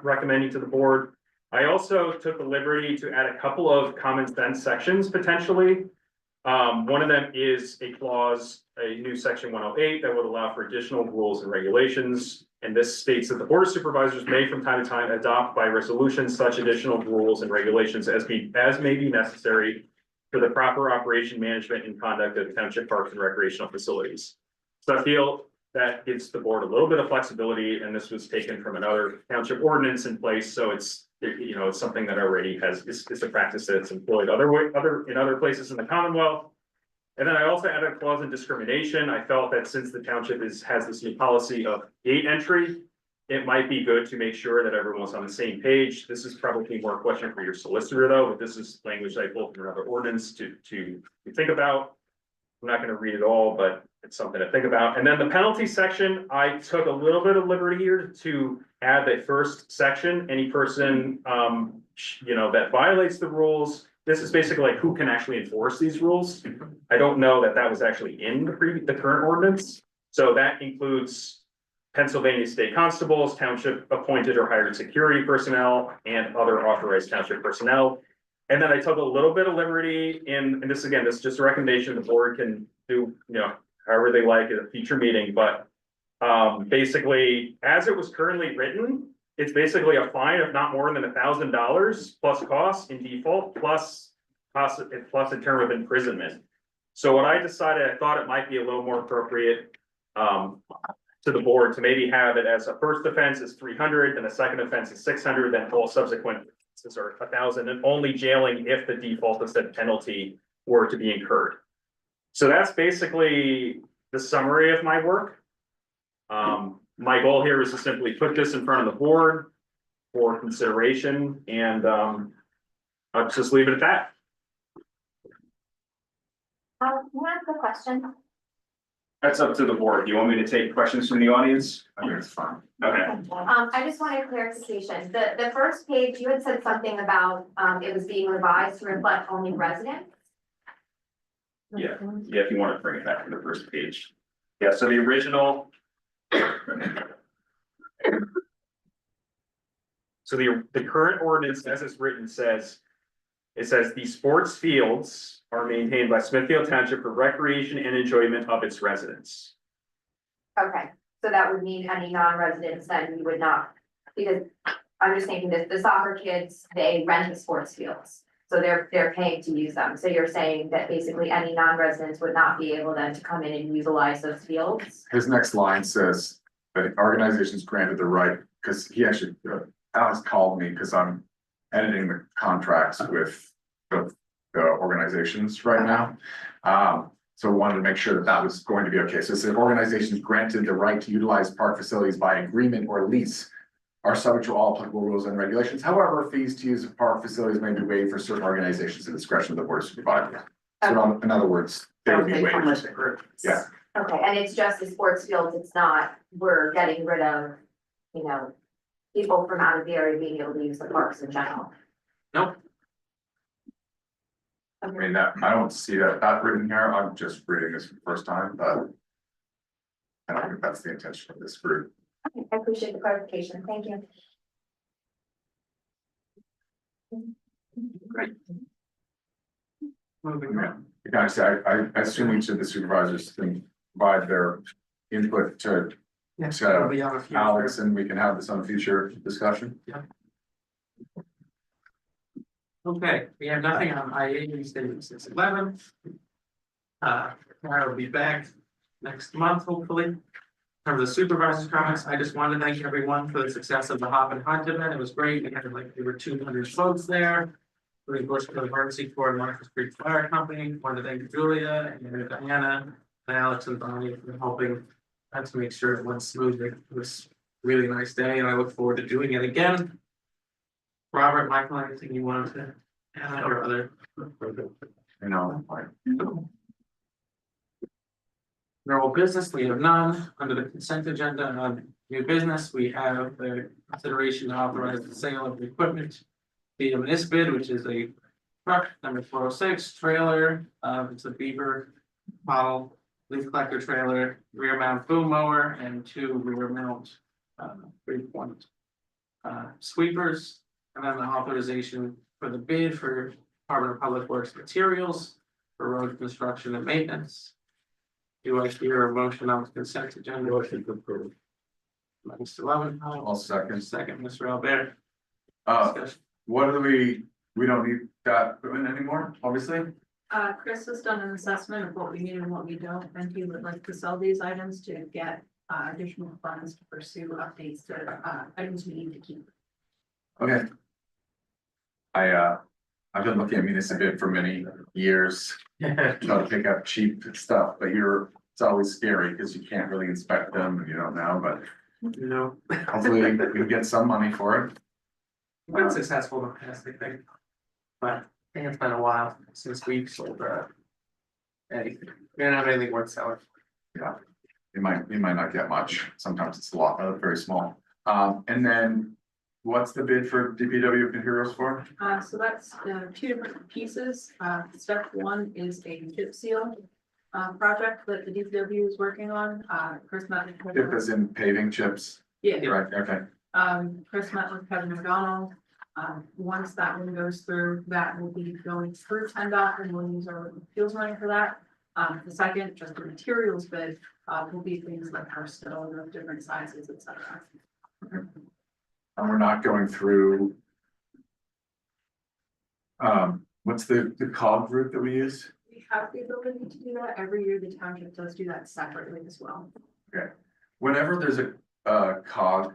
recommending to the board. I also took the liberty to add a couple of common sense sections potentially. One of them is a clause, a new section 108 that would allow for additional rules and regulations. And this states that the board of supervisors may from time to time adopt by resolution such additional rules and regulations as may be necessary for the proper operation, management, and conduct of township parks and recreational facilities. So I feel that gives the board a little bit of flexibility, and this was taken from another township ordinance in place, so it's, you know, it's something that already is a practice that's employed in other places in the Commonwealth. And then I also added a clause in discrimination. I felt that since the township has this new policy of gate entry, it might be good to make sure that everyone's on the same page. This is probably more a question for your solicitor though, but this is language I pulled from another ordinance to think about. I'm not going to read it all, but it's something to think about. And then the penalty section, I took a little bit of liberty here to add the first section. Any person, you know, that violates the rules. This is basically like who can actually enforce these rules. I don't know that that was actually in the current ordinance. So that includes Pennsylvania state constables, township appointed or hired security personnel, and other authorized township personnel. And then I took a little bit of liberty in, and this again, this is just a recommendation. The board can do, you know, however they like at a future meeting, but basically, as it was currently written, it's basically a fine of not more than $1,000 plus costs in default, plus a term of imprisonment. So what I decided, I thought it might be a little more appropriate to the board to maybe have it as a first offense is 300, then a second offense is 600, then all subsequent or 1,000, and only jailing if the default of said penalty were to be incurred. So that's basically the summary of my work. My goal here is to simply put this in front of the board for consideration, and I'll just leave it at that.
Can I ask a question?
That's up to the board. Do you want me to take questions from the audience?
I think it's fine.
Okay.
I just wanted clarification. The first page, you had said something about, it was being revised to reflect only residents.
Yeah, if you want to bring it back to the first page. Yeah, so the original. So the current ordinance as it's written says, it says the sports fields are maintained by Smithfield Township for recreation and enjoyment of its residents.
Okay, so that would mean any non-residents then you would not, because I'm just thinking that the soccer kids, they rent the sports fields. So they're paying to use them. So you're saying that basically any non-residents would not be able then to come in and utilize those fields?
His next line says that organizations granted the right, because he actually, Alex called me because I'm editing the contracts with the organizations right now. So wanted to make sure that that was going to be okay. So it said organizations granted the right to utilize park facilities by agreement or lease are subject to all applicable rules and regulations. However, fees to use park facilities may be waived for certain organizations at the discretion of the board of supervisors. So in other words, they would be waived. Yeah.
Okay, and it's just the sports fields, it's not, we're getting rid of, you know, people from out of the area being able to use the parks in general.
Nope.
I mean, that, I don't see that written here. I'm just reading this for the first time, but I don't think that's the intention of this group.
Okay, I appreciate the clarification, thank you.
Great. Moving on.
Guys, I assume each of the supervisors can provide their input to
Yes,
So,
we'll be on a few.
Alex, and we can have this on future discussion.
Okay, we have nothing on IA statement 611. I will be back next month, hopefully. In terms of supervisors' comments, I just want to thank everyone for the success of the Hop and Hunt event. It was great. We had like over 200 folks there. We worked with the emergency corps and Marcus Creek Fire Company. Want to thank Julia and Diana and Alex and Bonnie for helping to make sure it went smoothly. It was a really nice day, and I look forward to doing it again. Robert, Michael, anything you wanted to add or other? Normal business, we have none. Under the consent agenda on new business, we have the consideration to authorize the sale of the equipment via municipal bid, which is a truck number 406 trailer. It's a Beaver model leaf collector trailer, rear mount boom mower, and 2 rear mount 3-point sweepers. And then the authorization for the bid for Department of Public Works materials for road construction and maintenance. Do I hear a motion on the consent agenda? Motion to approve. Mr. Leventhal.
I'll second.
Second, Mr. Albert. Discussion.
What do we don't need that equipment anymore, obviously?
Chris has done an assessment of what we need and what we don't, and he would like to sell these items to get additional funds to pursue updates to items we need to keep.
Okay. I've been looking at municipal bid for many years, trying to pick up cheap stuff, but it's always scary because you can't really inspect them and you don't know, but
You know,
hopefully we can get some money for it.
we've been successful in the past, I think. But I think it's been a while since we've sold anything. We don't have anything worth selling.
Yeah, you might not get much. Sometimes it's a lot, very small. And then what's the bid for DPW Heroes for?
So that's 2 different pieces. Step 1 is a chip seal project that the DPW is working on. Chris met with
Chip as in paving chips?
Yeah.
Right, okay.
Chris met with Kevin McDonald. Once that one goes through, that will be going through PennDOT and we'll use our fuels money for that. The second, just the materials bid, will be things like our stone of different sizes, et cetera.
And we're not going through. What's the COG route that we use?
We have the ability to do that. Every year the township does do that separately as well.
Okay, whenever there's a COG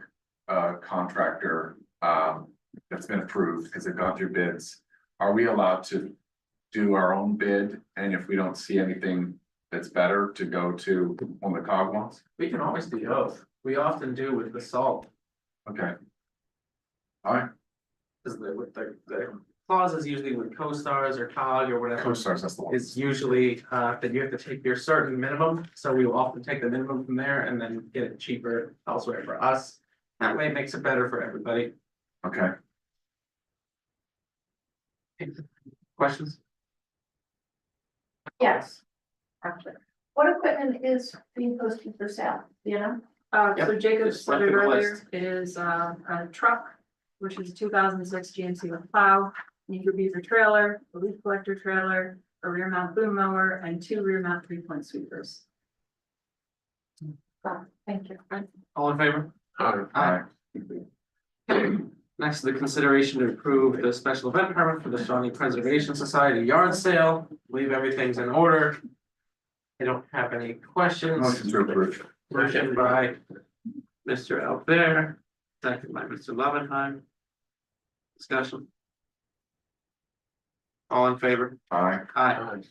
contractor, the it's been approved because they've gone through bids, are we allowed to do our own bid? And if we don't see anything that's better, to go to one of the cog ones?
We can always do both. We often do with the salt.
Okay. All right,
Cause the clauses usually with co-stars or cog or whatever.
co-stars, that's the one.
Is usually that you have to take your certain minimum, so we will often take the minimum from there and then get it cheaper elsewhere for us. That way it makes it better for everybody.
Okay,
Questions?
Yes. Actually, what equipment is being posted for sale, do you know?
So
Yep,
Jacob
just
said
went
it
through the
earlier,
list.
it is a truck, which is a 2006 GMC with plow, Meeker beaver trailer, a leaf collector trailer, a rear mount boom mower, and 2 rear mount 3-point sweepers.
Thank you.
All in favor?
Aye.
Aye. Next, the consideration to approve the special event permit for the Shawnee Preservation Society yard sale. Believe everything's in order. I don't have any questions.
motion to approve.
Motion by Mr. Albert, second by Mr. Levenheim. Discussion. All in favor?
Aye.
Aye.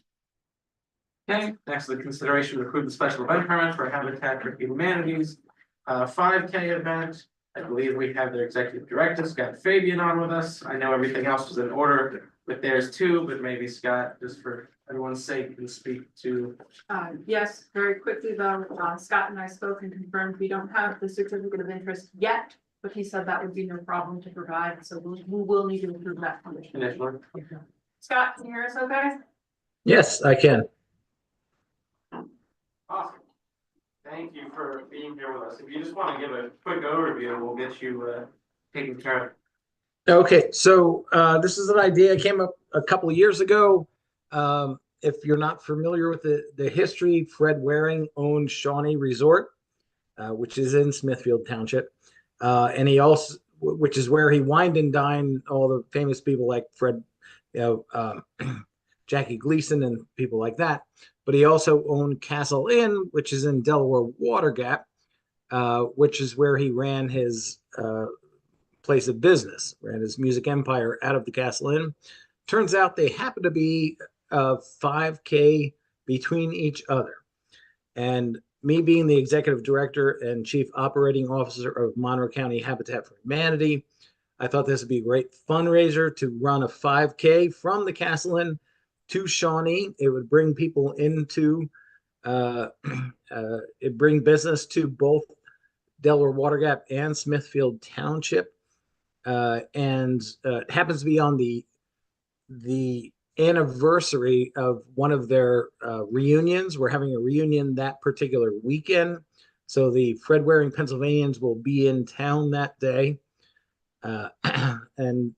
Okay, next, the consideration to approve the special event permit for Habitat for Humanity's 5K event. I believe we have their executive director, Scott Fabian, on with us. I know everything else was in order with theirs too, but maybe Scott, just for everyone's sake, can speak to.
Yes, very quickly though, Scott and I spoke and confirmed we don't have the certificate of interest yet, but he said that would be no problem to provide, so we will need to approve that condition.
Initially.
Scott, can you hear us okay?
Yes, I can.
Awesome. Thank you for being here with us. If you just want to give a quick overview, we'll get you taken care of.
Okay, so this is an idea that came up a couple of years ago. If you're not familiar with the history, Fred Waring owned Shawnee Resort, which is in Smithfield Township. And he also, which is where he wined and dined all the famous people like Fred, Jackie Gleason and people like that. But he also owned Castle Inn, which is in Delaware Water Gap, which is where he ran his place of business, ran his music empire out of the Castle Inn. Turns out they happen to be 5K between each other. And me being the executive director and chief operating officer of Monroe County Habitat for Humanity, I thought this would be a great fundraiser to run a 5K from the Castle Inn to Shawnee. It would bring people into, it bring business to both Delaware Water Gap and Smithfield Township. And it happens to be on the anniversary of one of their reunions. We're having a reunion that particular weekend. So the Fred Waring Pennsylvanians will be in town that day. And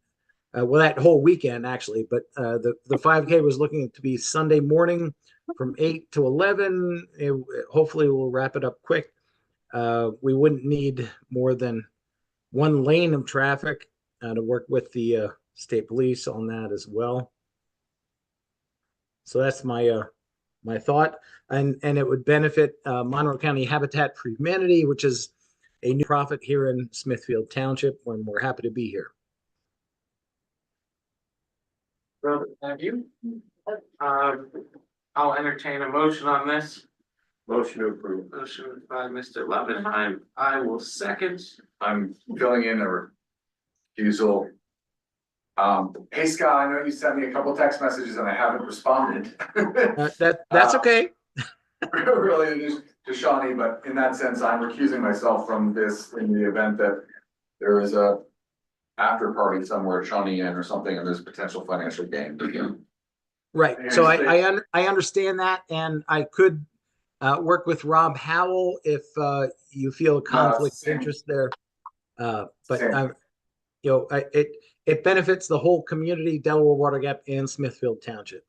well, that whole weekend actually, but the 5K was looking to be Sunday morning from 8 to 11. Hopefully we'll wrap it up quick. We wouldn't need more than one lane of traffic to work with the state police on that as well. So that's my my thought, and it would benefit Monroe County Habitat for Humanity, which is a new profit here in Smithfield Township, when we're happy to be here.
Robert, have you? I'll entertain a motion on this.
Motion to approve.
Motion by Mr. Levenheim. I will second.
I'm filling in a refusal. Hey Scott, I know you sent me a couple text messages and I haven't responded.
That's okay.
Really, just to Shawnee, but in that sense, I'm recusing myself from this in the event that there is a after party somewhere at Shawnee Inn or something, and there's potential financial gain.
Right. So I understand that, and I could work with Rob Howell if you feel a conflict of interest there. But you know, it benefits the whole community, Delaware Water Gap and Smithfield Township.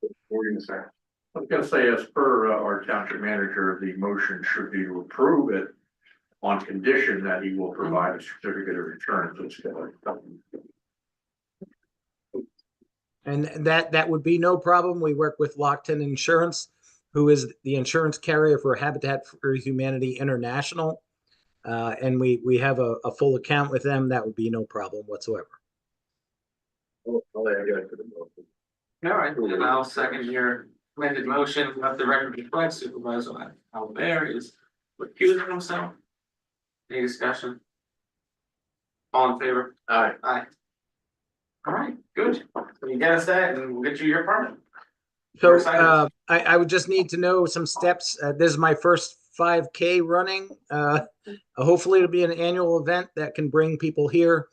What were you gonna say? I was gonna say, as per our township manager, the motion should be to approve it on condition that he will provide a certificate of insurance.
And that would be no problem. We work with Lockton Insurance, who is the insurance carrier for Habitat for Humanity International. and we have a full account with them, that would be no problem whatsoever.
I'll add that to the motion.
All right, and I'll second your amended motion. Let the record reflect Supervisor Albert is recusing himself. Any discussion? All in favor?
Aye.
Aye. All right, good. So you get us that and we'll get you your permit.
So
We're excited.
I would just need to know some steps. This is my first 5K running. Hopefully it'll be an annual event that can bring people here.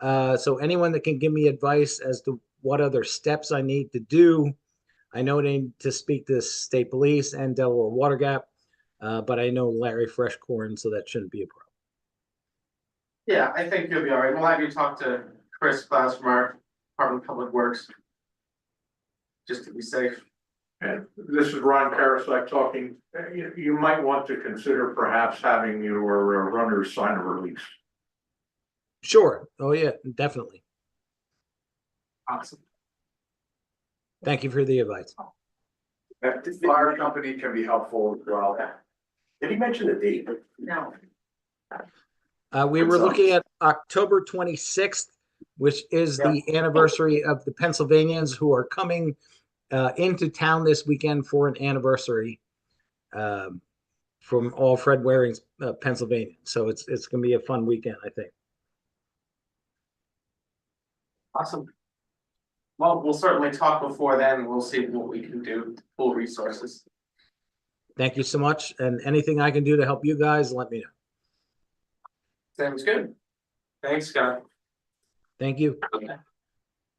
So anyone that can give me advice as to what other steps I need to do. I know I need to speak to state police and Delaware Water Gap, but I know Larry Freshcorn, so that shouldn't be a problem.
Yeah, I think you'll be all right. We'll have you talk to Chris Klaus from our Department of Public Works. Just to be safe.
And this is Ron Karasek talking. You might want to consider perhaps having your runners sign a release.
Sure. Oh yeah, definitely.
Awesome.
Thank you for the advice.
The fire company can be helpful as well.
Did he mention the date?
No.
We were looking at October 26th, which is the anniversary of the Pennsylvanians who are coming into town this weekend for an anniversary from all Fred Waring's Pennsylvania. So it's going to be a fun weekend, I think.
Awesome. Well, we'll certainly talk before then. We'll see what we can do, full resources.
Thank you so much. And anything I can do to help you guys, let me know.
Sounds good. Thanks, Scott.
Thank you.
Okay.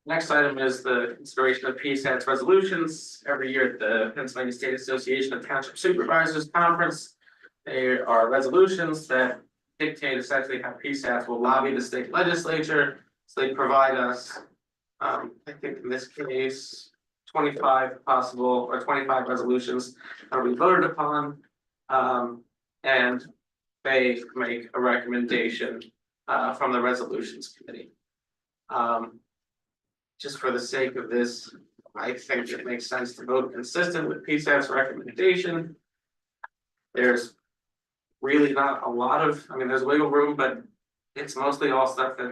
Next item is the consideration of PSAT's resolutions. Every year at the Pennsylvania State Association of Township Supervisors Conference, there are resolutions that dictate essentially how PSATs will lobby the state legislature. So they provide us, I think in this case, 25 possible or 25 resolutions that will be voted upon. And they make a recommendation from the resolutions committee. Just for the sake of this, I think it makes sense to vote consistent with PSAT's recommendation. There's really not a lot of, I mean, there's wiggle room, but it's mostly all stuff that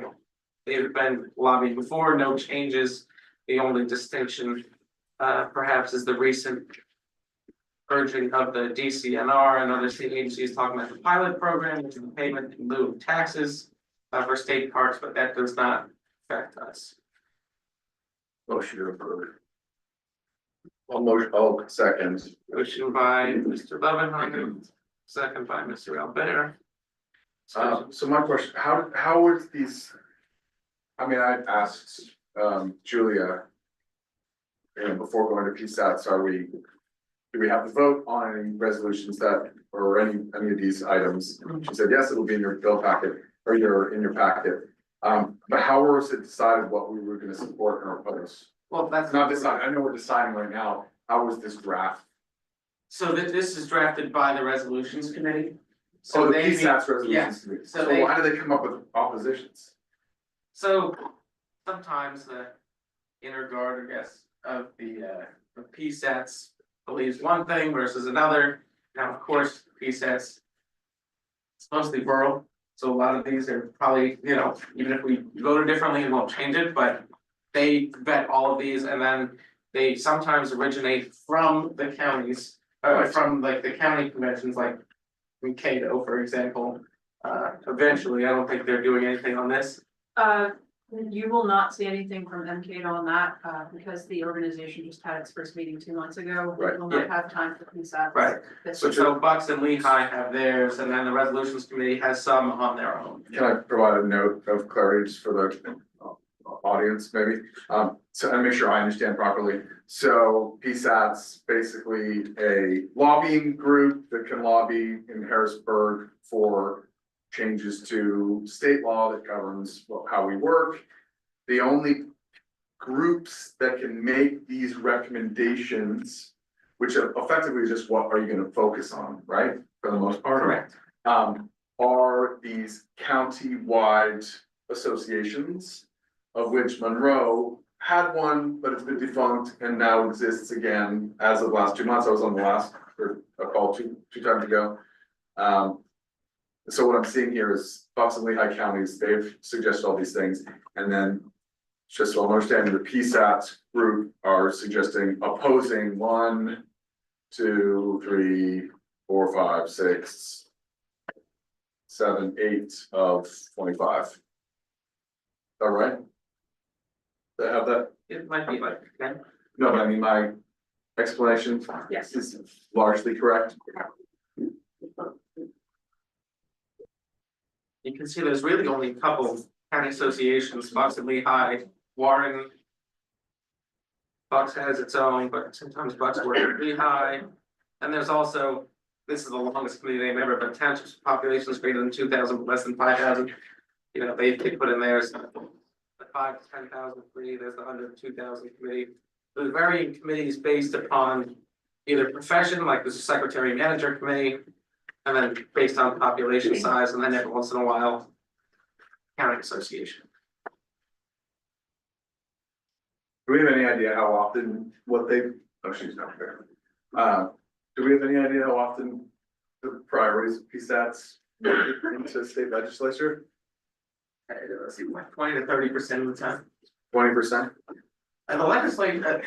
they've been lobbying before, no changes. The only distinction perhaps is the recent urging of the DCNR and other state agencies talking about the pilot program, which is the payment in lieu of taxes for state parks, but that does not affect us.
Motion to approve. Second.
Motion by Mr. Levenheim, second by Mr. Albert.
So my question, how would these, I mean, I asked Julia, before going to PSATs, do we have to vote on any resolutions that, or any of these items? She said, yes, it'll be in your bill packet, or in your packet. But how was it decided what we were gonna support or oppose?
Well, that's
Not decided, I know we're deciding right now, how was this draft?
so that this is drafted by the resolutions committee.
So the
they meet-
PSATs resolutions
yes,
committee,
so
so
they-
why do they come up with oppositions?
So sometimes the inner guard, I guess, of the PSATs believes one thing versus another. Now, of course, PSATs, it's mostly borough, so a lot of these are probably, even if we voted differently, it won't change it, but they vet all of these and then they sometimes originate from the counties, from like the county conventions, like in Cato, for example. Eventually, I don't think they're doing anything on this.
You will not see anything from MCAT on that, because the organization just had its first meeting 2 months ago.
Right.
We will not have time for PSATs.
Right.
This
So Bucks and Lehigh have theirs, and then the resolutions committee has some on their own.
Can I provide a note of clarity just for the audience, maybe? So and make sure I understand properly. So PSAT's basically a lobbying group that can lobby in Harrisburg for changes to state law that governs how we work. The only groups that can make these recommendations, which are effectively just what are you gonna focus on, right? For the most part.
Correct.
Are these county-wide associations, of which Monroe had one, but it's been defunct and now exists again as of last 2 months. I was on the last, or a call two times ago. So what I'm seeing here is Bucks and Lehigh counties, they've suggested all these things, and then. Just so I'm understanding, the PSAT group are suggesting opposing 1, 2, 3, 4, 5, 6, 7, 8 of 25. All right? They have that?
It might be like, okay,
No, but I mean, my explanation
yes.
is largely correct.
You can see there's really only a couple county associations, Bucks and Lehigh, Warren. Bucks has its own, but sometimes Bucks work with Lehigh. And there's also, this is the longest committee name ever, but townships populations greater than 2,000, less than 5,000. You know, they put in theirs, the 5 to 10,000 committee, there's the under 2,000 committee. There's varying committees based upon either profession, like the secretary manager committee, and then based on population size, and then every once in a while, county association.
Do we have any idea how often what they, oh, she's not there. Do we have any idea how often the priorities of PSATs make it into state legislature?
Let's see, 20 to 30% of the time.
20%?
And the legislature,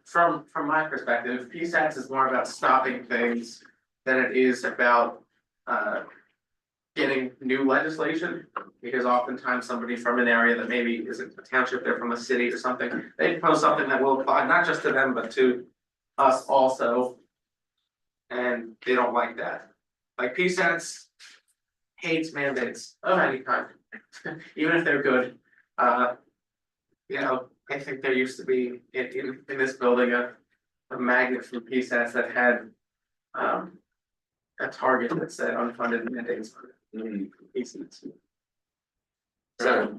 from my perspective, PSATs is more about stopping things than it is about getting new legislation. Because oftentimes somebody from an area that maybe isn't a township, they're from a city or something, they propose something that will apply not just to them, but to us also. And they don't like that. Like PSATs hates mandates of any kind, even if they're good. You know, I think there used to be in this building a magnet from PSATs that had a target that said unfunded mandates on PSATs. So,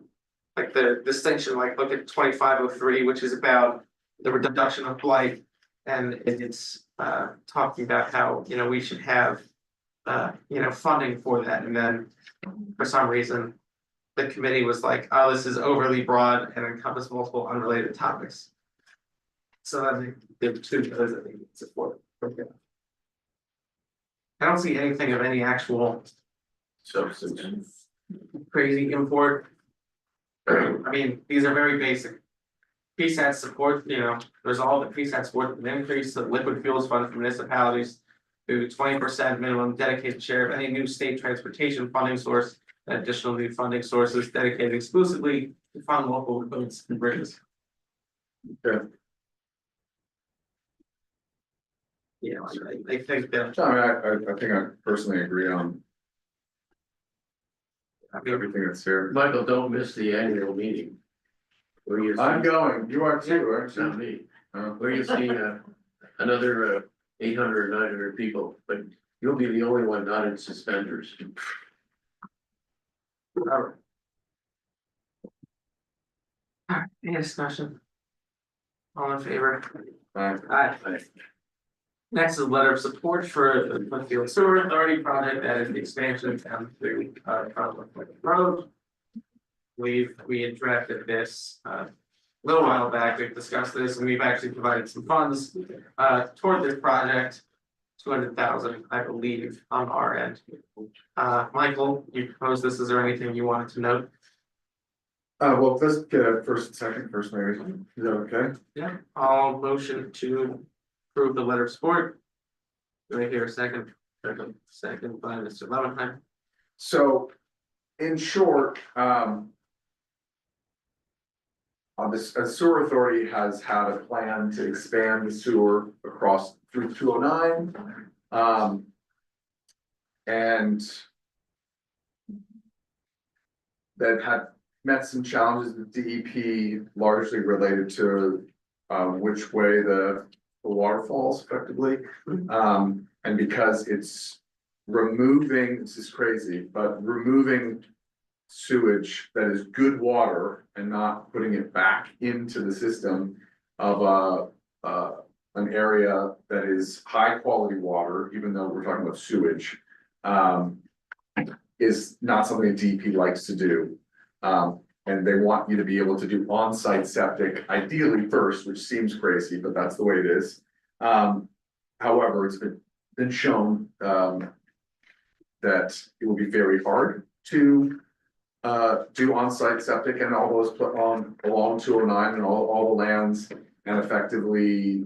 like the distinction, like look at 2503, which is about the reduction of blight, and it's talking about how, you know, we should have you know, funding for that, and then for some reason the committee was like, oh, this is overly broad and encompass multiple unrelated topics. So then there were two others that they support. Okay. I don't see anything of any actual
Substance.
crazy import. I mean, these are very basic. PSAT support, you know, there's all the PSAT support, an increase of liquid fuels fund for municipalities to 20% minimum dedicated share of any new state transportation funding source, and additional new funding sources dedicated exclusively to fund local roads and bridges.
Okay.
Yeah, I think that,
I think I personally agree on everything that's here.
Michael, don't miss the annual meeting. Where you
I'm
see,
going, you are too, aren't you?
not me, where you see another 800, 900 people, but you'll be the only one not in suspenders.
Alright, any discussion? All in favor? Aye. Next is a letter of support for the Smithfield Sewer Authority project, that is the expansion down to Road. We had drafted this a little while back, we've discussed this, and we've actually provided some funds toward this project. 200,000, I believe, on our end. Michael, you proposed this, is there anything you wanted to note?
Well, let's get a first and second first, maybe, is that okay?
Yeah, I'll motion to approve the letter of support. Do I hear a second? Second by Mr. Levenheim.
So, in short, the sewer authority has had a plan to expand the sewer across through 209. And they've had met some challenges with DEP, largely related to which way the water falls effectively. And because it's removing, this is crazy, but removing sewage that is good water and not putting it back into the system of an area that is high quality water, even though we're talking about sewage, is not something that DEP likes to do. And they want you to be able to do on-site septic, ideally first, which seems crazy, but that's the way it is. However, it's been shown that it will be very hard to do on-site septic and all those put on along 209 and all the lands, and effectively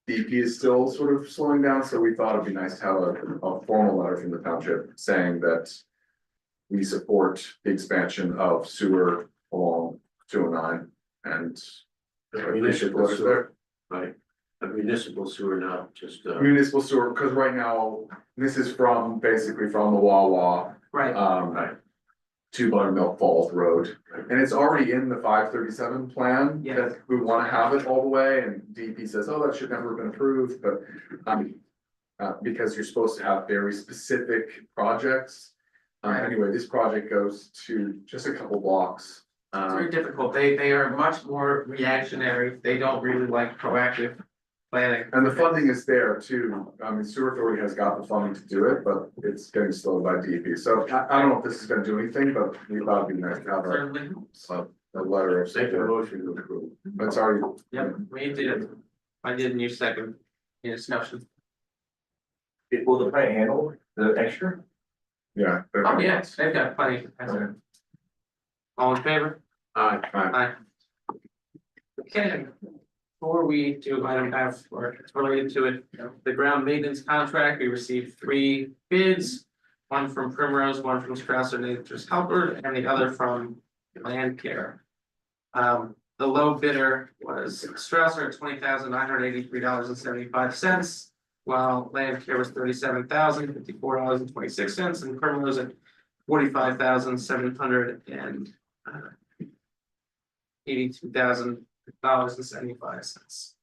DP is still sort of slowing down, so we thought it'd be nice to have a formal letter from the township saying that we support the expansion of sewer along 209 and
Municipal sewer, right, a municipal sewer, not just,
municipal sewer, because right now, this is from, basically from the Wawa.
Right.
To Buttermilk Falls Road, and it's already in the 537 plan.
Yes.
That we wanna have it all the way, and DP says, oh, that should never have been approved, but, because you're supposed to have very specific projects.
Right.
Anyway, this project goes to just a couple blocks.
It's very difficult. They are much more reactionary. They don't really like proactive planning.
And the funding is there too. I mean, sewer authority has got the funding to do it, but it's getting slowed by DEP. So I don't know if this is gonna do anything, but we thought it'd be nice to have
Certainly helps.
a letter of
make a
support.
motion to approve.
It's already,
Yep, we did. I did, and you second. Any discussion?
Will the plan handle the extra?
yeah.
Oh, yes, they've got plenty. All in favor? Aye. Okay. Before we do item F, or it's related to it, the ground maintenance contract, we received 3 bids. One from Primrose, one from Strasser Nature's Helper, and the other from Land Care. The low bidder was Strasser at $20,983.75, while Land Care was $37,054.26, and Primrose at $45,782.75.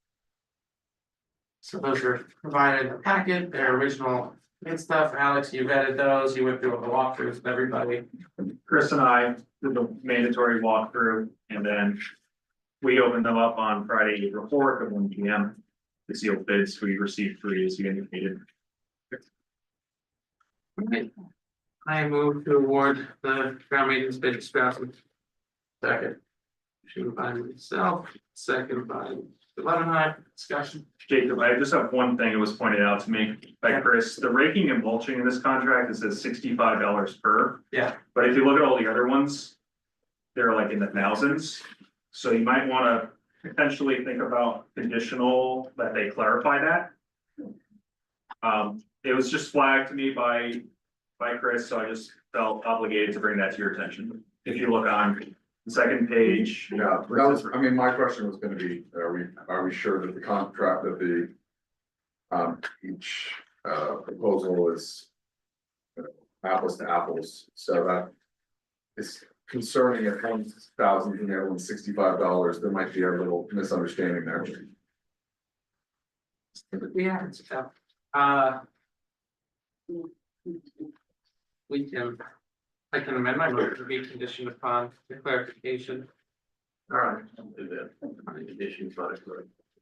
So those are provided in the packet, their original bid stuff. Alex, you vetted those, you went through the walkthroughs with everybody.
Chris and I did the mandatory walkthrough, and then we opened them up on Friday, April 4th at 1 p.m. The sealed bids, we received 3 as you indicated.
Right. I move to award the ground maintenance bid to Strasser.
Second.
Motion by myself, second by Levenheim, discussion.
Jacob, I just have one thing that was pointed out to me by Chris, the raking and mulching in this contract, it says $65 per.
Yeah.
But if you look at all the other ones, they're like in the thousands, so you might wanna potentially think about conditional that they clarify that. It was just flagged to me by Chris, so I just felt obligated to bring that to your attention. If you look on the second page.
Yeah, that was, I mean, my question was gonna be, are we sure that the contract that the each proposal is apples to apples, so that is concerning at $1,000 and the other one's $65, there might be a little misunderstanding there.
Yeah, it's tough. I can amend my motion to be conditioned upon the clarification.
All right, I'll do that. Conditions, right.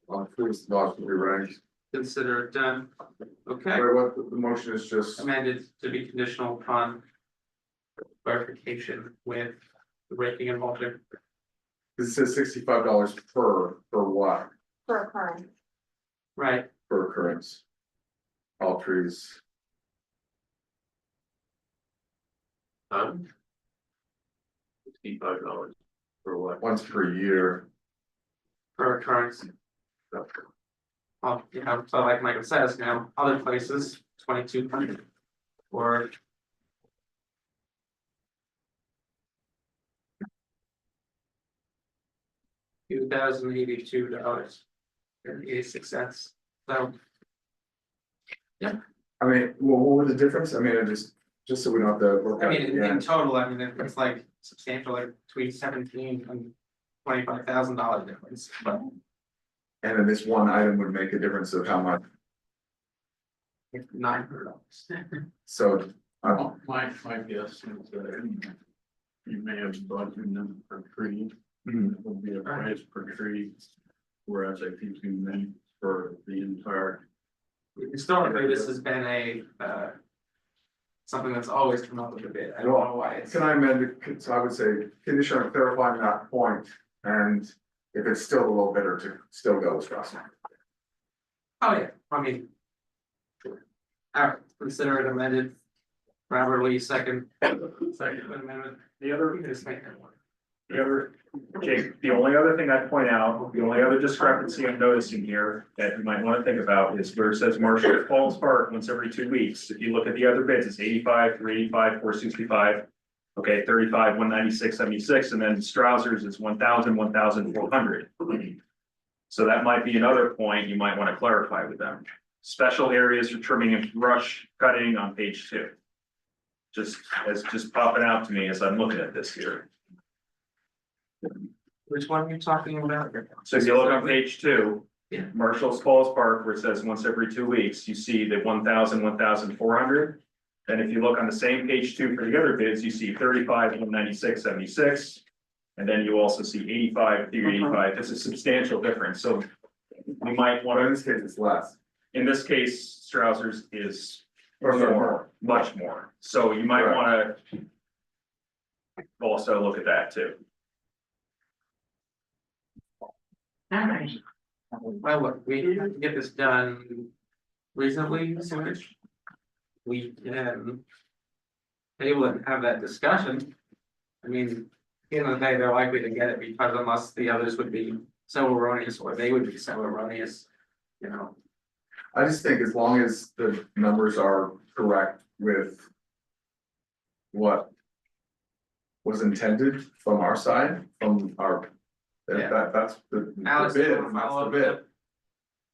On first, last will be ranked.
Consider it done. Okay,
Wait, what, the motion is just,
amended to be conditional upon clarification with the raking and mulching.
it says $65 per what,
For a crime.
Right,
per occurrence. All trees,
$65 for what?
once per year.
per occurrence. Oh, yeah, so like Michael says, now, other places, 2,200. Or. $2,082.86. So.
I mean, well, what was the difference? I mean, it just so we don't have to work
I
out
mean, in
again.
total, I mean, it's like substantial, like between $17,000 and $25,000 difference, but
And then this one item would make a difference of how much,
it's $900.
so,
My guess is that you may have budgeted them per tree,
mhm.
it would be a price per tree. Whereas I think you meant for the entire.
Historically, this has been a, something that's always come up with a bid. I don't know why it's.
Can I amend it? So I would say, condition on clarifying that point, and if it's still a little bitter, to still go with Strasser.
Oh, yeah, I mean. Sure. All right, consider it amended Robert Lee, second. Second amendment.
The other,
Just make that one.
Jake, the only other thing I'd point out, the only other discrepancy I'm noticing here that you might want to think about is where it says Marshall Falls Park once every 2 weeks. If you look at the other bids, it's 85, 385, 465. Okay, 35, 196, 76, and then Strausser's is 1,000, 1,400. So that might be another point you might want to clarify with them. Special areas for trimming and brush cutting on page 2. Just popping out to me as I'm looking at this here.
Which one are you talking about?
So if you look on page 2.
Yeah.
Marshall's Falls Park, where it says once every 2 weeks, you see the 1,000, 1,400. Then if you look on the same page 2 for the other bids, you see 35, 196, 76. And then you also see 85, 385. It's a substantial difference, so we might want
But in
to,
this case, it's less.
in this case, Strausser's is
Or
more, much more. So you might
Right.
want to also look at that too.
Alright. Well, look, we have to get this done reasonably soon. We can able to have that discussion. I mean, at the end of the day, they're likely to get it because unless the others would be so erroneous or they would be so erroneous, you know.
I just think as long as the numbers are correct with what was intended from our side, from our,
Yeah.
that's the
Alex,
bid,
you wanna
and that's
follow
the
up with
bid.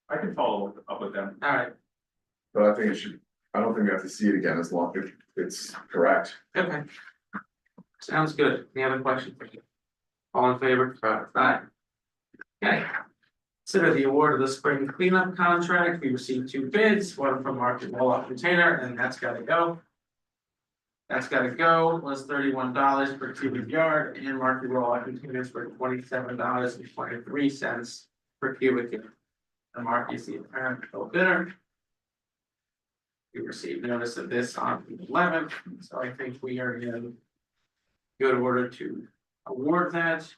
I can follow up with them.
Alright,
But I think it should, I don't think we have to see it again as long as it's correct.
okay. Sounds good. Any other questions? All in favor? Aye. Okay. Consider the award of the spring cleanup contract. We received 2 bids, one from Market Roll-Off Container, and that's gotta go. That's gotta go, was $31 per cubic yard, and Market Roll-Off Containers for $27.23 per cubic yard. The Mark is the apparent bidder. We received notice of this on the 11th, so I think we are in good order to award that.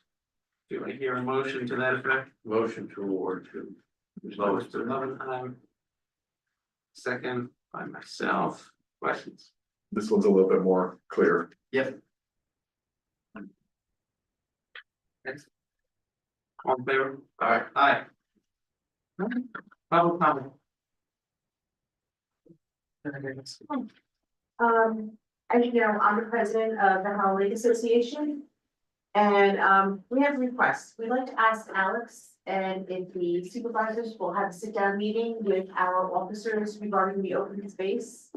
Do I hear a motion to that effect?
Motion to award to.
Mr. Loveenheim. Second by myself. Questions?
This one's a little bit more clear.
Yep. Next. All in favor?
Aye.
Aye. Public comment.
As you know, I'm the president of the Howell Lake Association. And, we have requests. We'd like to ask Alex and if the supervisors will have a sit-down meeting with our officers regarding the open space,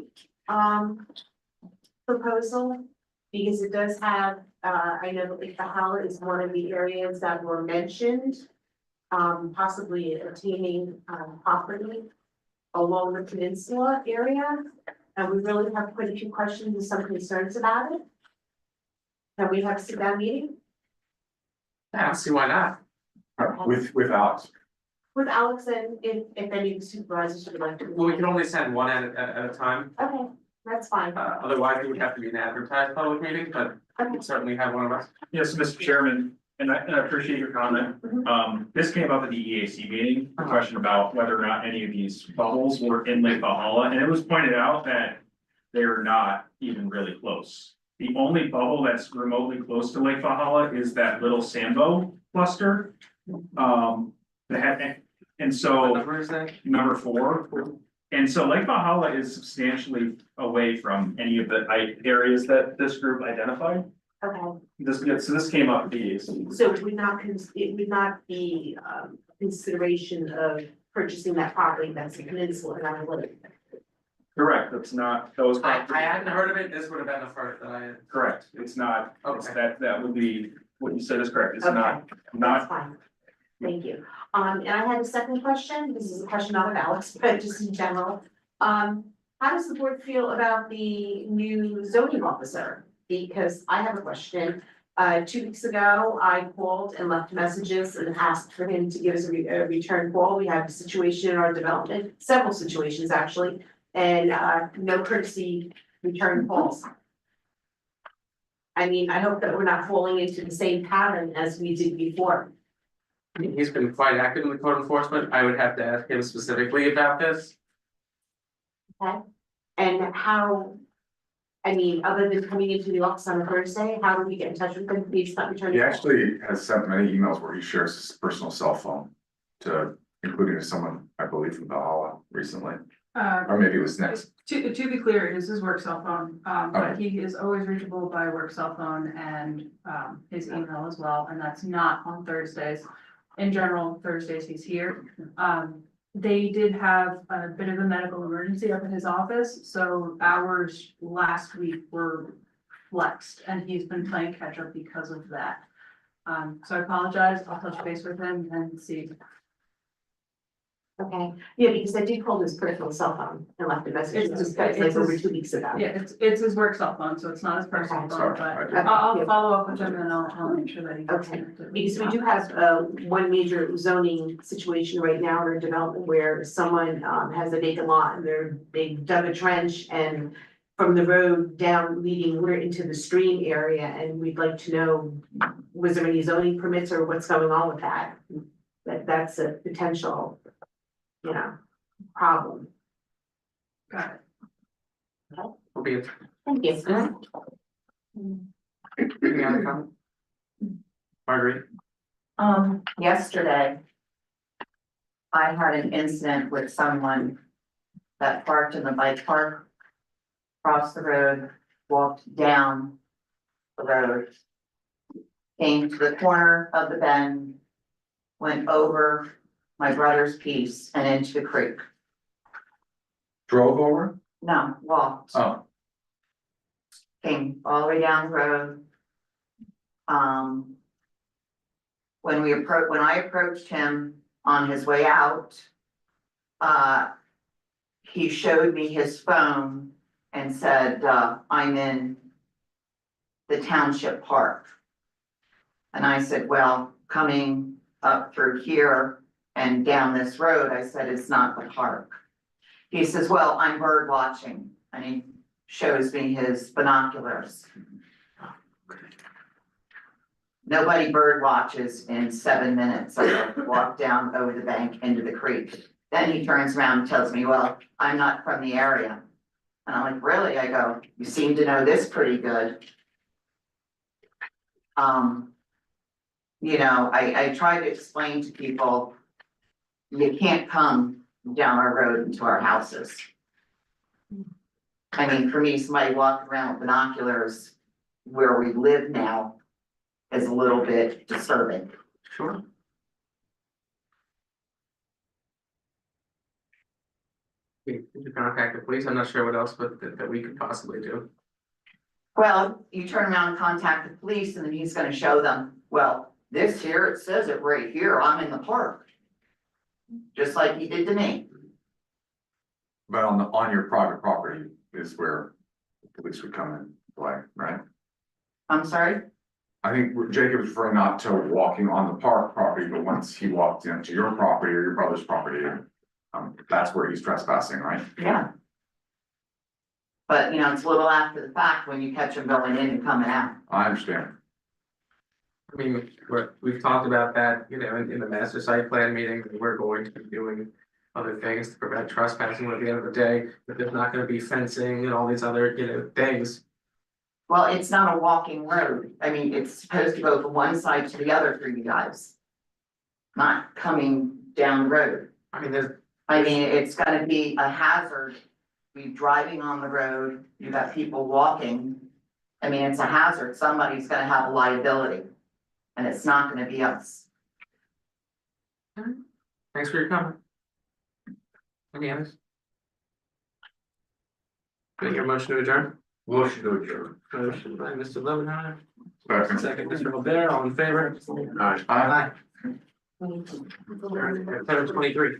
proposal. Because it does have, I know that the Howell is one of the areas that were mentioned. Possibly attaining, property along the peninsula area. And we really have quite a few questions and some concerns about it. Can we have a sit-down meeting?
I don't see why not.
With Alex.
With Alex and if any of the supervisors would like to.
Well, we can only send one at a time.
Okay, that's fine.
Otherwise, it would have to be an advertised public meeting, but we
Okay.
can certainly have one of us.
Yes, Mr. Chairman, and I appreciate your comment. This came up at the EAC meeting, a question about whether or not any of these bubbles were in Lake Valhalla, and it was pointed out that they are not even really close. The only bubble that's remotely close to Lake Valhalla is that little Sambo cluster. And so.
What number is that?
Number 4. And so Lake Valhalla is substantially away from any of the areas that this group identified.
Okay,
So this came up at the EAC.
so it would not be, consideration of purchasing that property that's a peninsula and I would.
Correct, it's not those.
I hadn't heard of it. This would have been the first that I had.
Correct, it's not, it's
Okay.
that would be, what you said is correct, it's
Okay.
not,
That's fine. Thank you. And I had a second question. This is a question not of Alex, but just in general. How does the board feel about the new zoning officer? Because I have a question. 2 weeks ago, I called and left messages and asked for him to give us a return call. We have a situation in our development, several situations actually, and no courtesy return calls. I mean, I hope that we're not falling into the same pattern as we did before.
I mean, he's been quite active in the code enforcement. I would have to ask him specifically about this.
Okay, and how I mean, other than coming into the office on a Thursday, how do we get in touch with him? Please not return.
He actually has sent many emails where he shares his personal cell phone to, including to someone, I believe, from Valhalla recently, or maybe it was next.
To be clear, it is his work cell phone, but
Okay.
he is always reachable by work cell phone and, his email as well, and that's not on Thursdays. In general, Thursdays he's here. They did have a bit of a medical emergency up in his office, so hours last week were flexed, and he's been playing catch up because of that. So I apologize, I'll touch base with him and see.
Okay, yeah, because I did call his personal cell phone and left a message.
It's
It's like
his-
over 2 weeks ago.
Yeah, it's his work cell phone, so it's not his personal
Okay.
phone,
Sorry,
but I'll follow up with him and I'll make sure that he gets
Okay.
connected.
Because we do have one major zoning situation right now or development where someone has a vacant lot and they've dug a trench and from the road down leading water into the stream area, and we'd like to know, was there any zoning permits or what's going on with that? That's a potential, you know, problem.
Got it.
Will be,
Thank you.
any other comment? Marguerite?
Yesterday. I had an incident with someone that parked in the bike park. Crossed the road, walked down the road. Came to the corner of the bend. Went over my brother's piece and into the creek.
Drove over?
No, walked.
Oh,
Came all the way down the road. When I approached him on his way out. He showed me his phone and said, I'm in the township park. And I said, well, coming up through here and down this road, I said, it's not the park. He says, well, I'm bird watching, and he shows me his binoculars. Nobody bird watches in 7 minutes. I walk down over the bank into the creek. Then he turns around and tells me, well, I'm not from the area. And I'm like, really? I go, you seem to know this pretty good. You know, I try to explain to people, you can't come down our road into our houses. I mean, for me, somebody walking around with binoculars where we live now is a little bit disturbing.
Sure. We can contact the police, I'm not sure what else, but that we could possibly do.
Well, you turn around and contact the police and then he's gonna show them, well, this here, it says it right here, I'm in the park. Just like he did to me.
but on your private property is where the police would come in play, right?
I'm sorry?
I think Jacob's referring not to walking on the park property, but once he walked into your property or your brother's property, that's where he's trespassing, right?
Yeah. But, you know, it's a little after the fact when you catch him going in and coming out.
I understand.
I mean, we've talked about that, you know, in the master site plan meeting, that we're going to be doing other things to prevent trespassing, but at the end of the day, that there's not gonna be fencing and all these other, you know, things.
Well, it's not a walking road. I mean, it's supposed to go from one side to the other for you guys. Not coming down the road.
I mean,
I mean, it's gonna be a hazard. Be driving on the road, you got people walking. I mean, it's a hazard. Somebody's gonna have a liability. And it's not gonna be us.
thanks for your comment. Any others? Can I get a motion to adjourn?
Motion to adjourn.
Motion by Mr. Levenheim,
Second.
second, Mr. Robert, all in favor?
Aye.
Aye.
7:23.